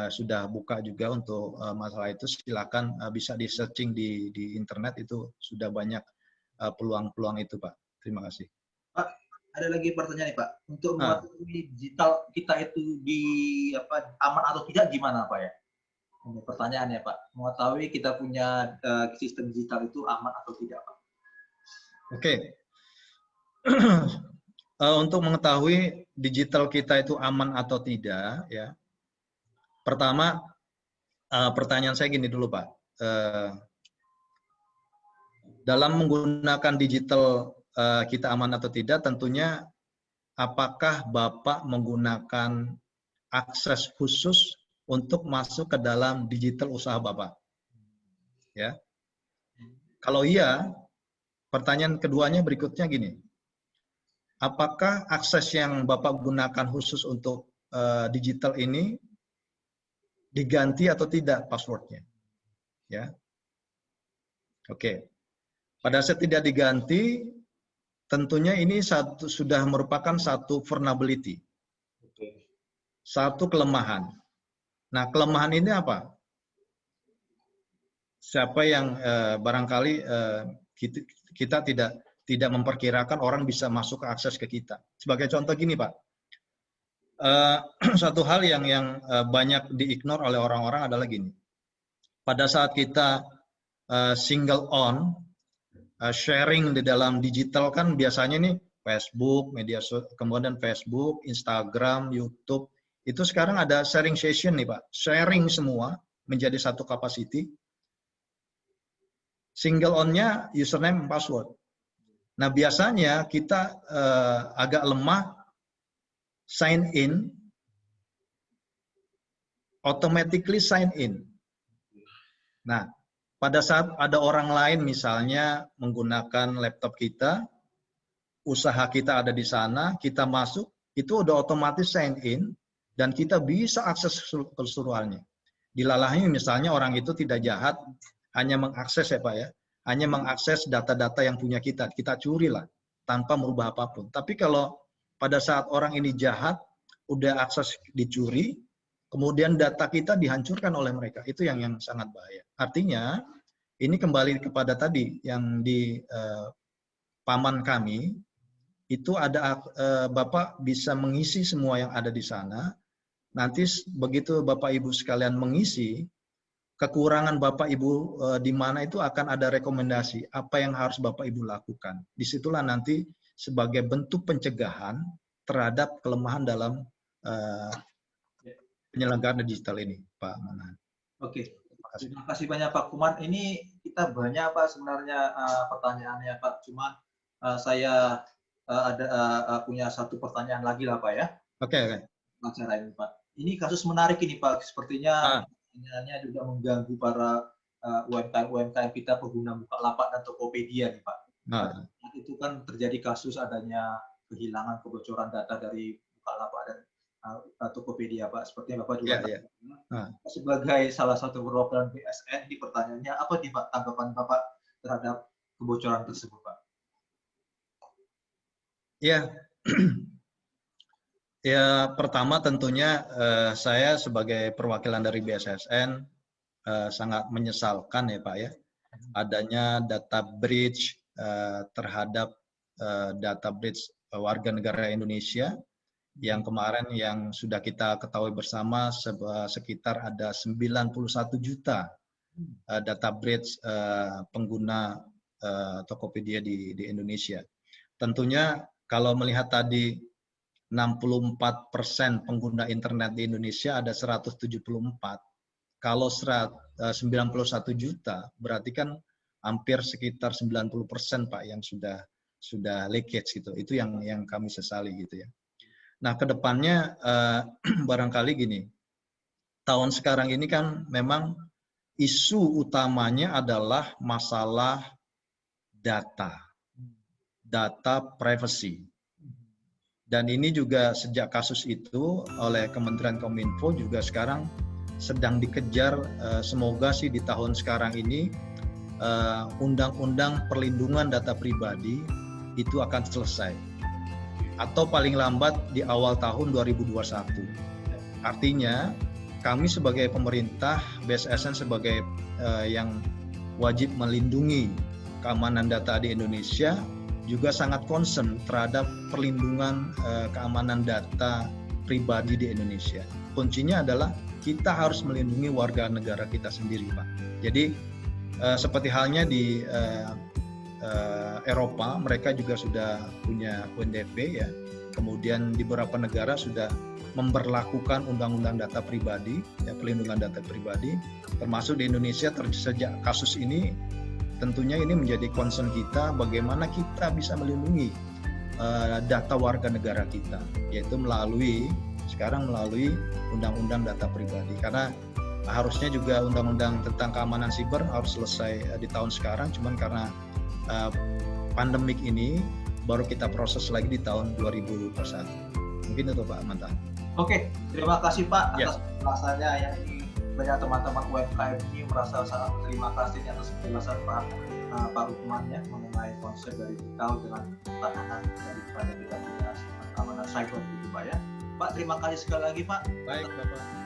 sudah buka juga untuk masalah itu. Silakan bisa di searching di internet, itu sudah banyak peluang-peluang itu Pak. Terima kasih. Pak, ada lagi pertanyaan nih Pak. Untuk mengetahui digital kita itu aman atau tidak gimana Pak ya? Ini pertanyaannya Pak. Mengetahui kita punya sistem digital itu aman atau tidak Pak? Oke. Untuk mengetahui digital kita itu aman atau tidak ya. Pertama, pertanyaan saya gini dulu Pak. Dalam menggunakan digital kita aman atau tidak, tentunya apakah Bapak menggunakan akses khusus untuk masuk ke dalam digital usaha Bapak? Ya. Kalau iya, pertanyaan keduanya berikutnya gini. Apakah akses yang Bapak gunakan khusus untuk digital ini diganti atau tidak passwordnya? Ya. Oke. Pada saat tidak diganti, tentunya ini sudah merupakan satu vulnerability. Satu kelemahan. Nah, kelemahan ini apa? Siapa yang barangkali kita tidak memperkirakan orang bisa masuk ke akses ke kita. Sebagai contoh gini, Pak. Satu hal yang banyak diignore oleh orang-orang adalah gini. Pada saat kita single on, sharing di dalam digital kan biasanya nih Facebook, kemudian Facebook, Instagram, YouTube, itu sekarang ada sharing session nih Pak. Sharing semua menjadi satu capacity. Single on-nya username password. Nah biasanya kita agak lemah sign in, automatically sign in. Nah, pada saat ada orang lain misalnya menggunakan laptop kita, usaha kita ada di sana, kita masuk, itu udah otomatis sign in, dan kita bisa akses keseluruhannya. Dilalahnya misalnya orang itu tidak jahat, hanya mengakses ya Pak ya, hanya mengakses data-data yang punya kita curi lah, tanpa merubah apapun. Tapi kalau pada saat orang ini jahat, udah akses dicuri, kemudian data kita dihancurkan oleh mereka. Itu yang sangat bahaya. Artinya, ini kembali kepada tadi yang di paman kami, itu ada Bapak bisa mengisi semua yang ada di sana. Nanti begitu Bapak Ibu sekalian mengisi, kekurangan Bapak Ibu di mana itu akan ada rekomendasi apa yang harus Bapak Ibu lakukan. Disitulah nanti sebagai bentuk pencegahan terhadap kelemahan dalam penyelenggaraan digital ini, Pak Manahan. Oke, terima kasih banyak Pak Kuman. Ini kita banyak Pak sebenarnya pertanyaannya Pak. Cuma saya punya satu pertanyaan lagi lah Pak ya. Oke. Acara ini Pak. Ini kasus menarik ini Pak. Sepertinya pertanyaannya juga mengganggu para UMKM kita pengguna Bukalapak dan Tokopedia nih Pak. Itu kan terjadi kasus adanya kehilangan kebocoran data dari Bukalapak dan Tokopedia Pak, sepertinya Bapak juga sebagai salah satu perwakilan BSN, di pertanyaannya apa nih Pak tanggapan Bapak terhadap kebocoran tersebut Pak? Ya, ya pertama tentunya saya sebagai perwakilan dari BSSN sangat menyesalkan ya Pak ya, adanya data breach terhadap data breach warga negara Indonesia yang kemarin yang sudah kita ketahui bersama sekitar ada 91 juta data breach pengguna Tokopedia di Indonesia. Tentunya kalau melihat tadi 64% pengguna internet di Indonesia ada 174. Kalau 91 juta berarti kan hampir sekitar 90% Pak yang sudah leakage gitu. Itu yang kami sesali gitu ya. Nah, kedepannya barangkali gini, tahun sekarang ini kan memang isu utamanya adalah masalah data privacy. Dan ini juga sejak kasus itu oleh Kementerian Kominfo juga sekarang sedang dikejar, semoga sih di tahun sekarang ini undang-undang perlindungan data pribadi itu akan selesai. Atau paling lambat di awal tahun 2021. Artinya kami sebagai pemerintah, BSSN sebagai yang wajib melindungi keamanan data di Indonesia juga sangat concern terhadap perlindungan keamanan data pribadi di Indonesia. Kuncinya adalah kita harus melindungi warga negara kita sendiri, Pak. Jadi seperti halnya di Eropa, mereka juga sudah punya UNDP ya. Kemudian di beberapa negara sudah memberlakukan undang-undang data pribadi, ya, perlindungan data pribadi. Termasuk di Indonesia sejak kasus ini, tentunya ini menjadi concern kita bagaimana kita bisa melindungi data warga negara kita, yaitu melalui sekarang melalui Undang-Undang Data Pribadi. Karena harusnya juga Undang-Undang tentang keamanan siber harus selesai di tahun sekarang, cuman karena pandemik ini baru kita proses lagi di tahun 2021. Mungkin itu Pak Mantan. Oke, terima kasih Pak atas penjelasannya ya. Ini banyak teman-teman UMKM ini merasa sangat terima kasih atas penjelasan Pak Lukman ya mengenai konsep dari digital dengan tantangan daripada kita punya keamanan cyber gitu Pak ya. Pak, terima kasih sekali lagi Pak. Baik Bapak.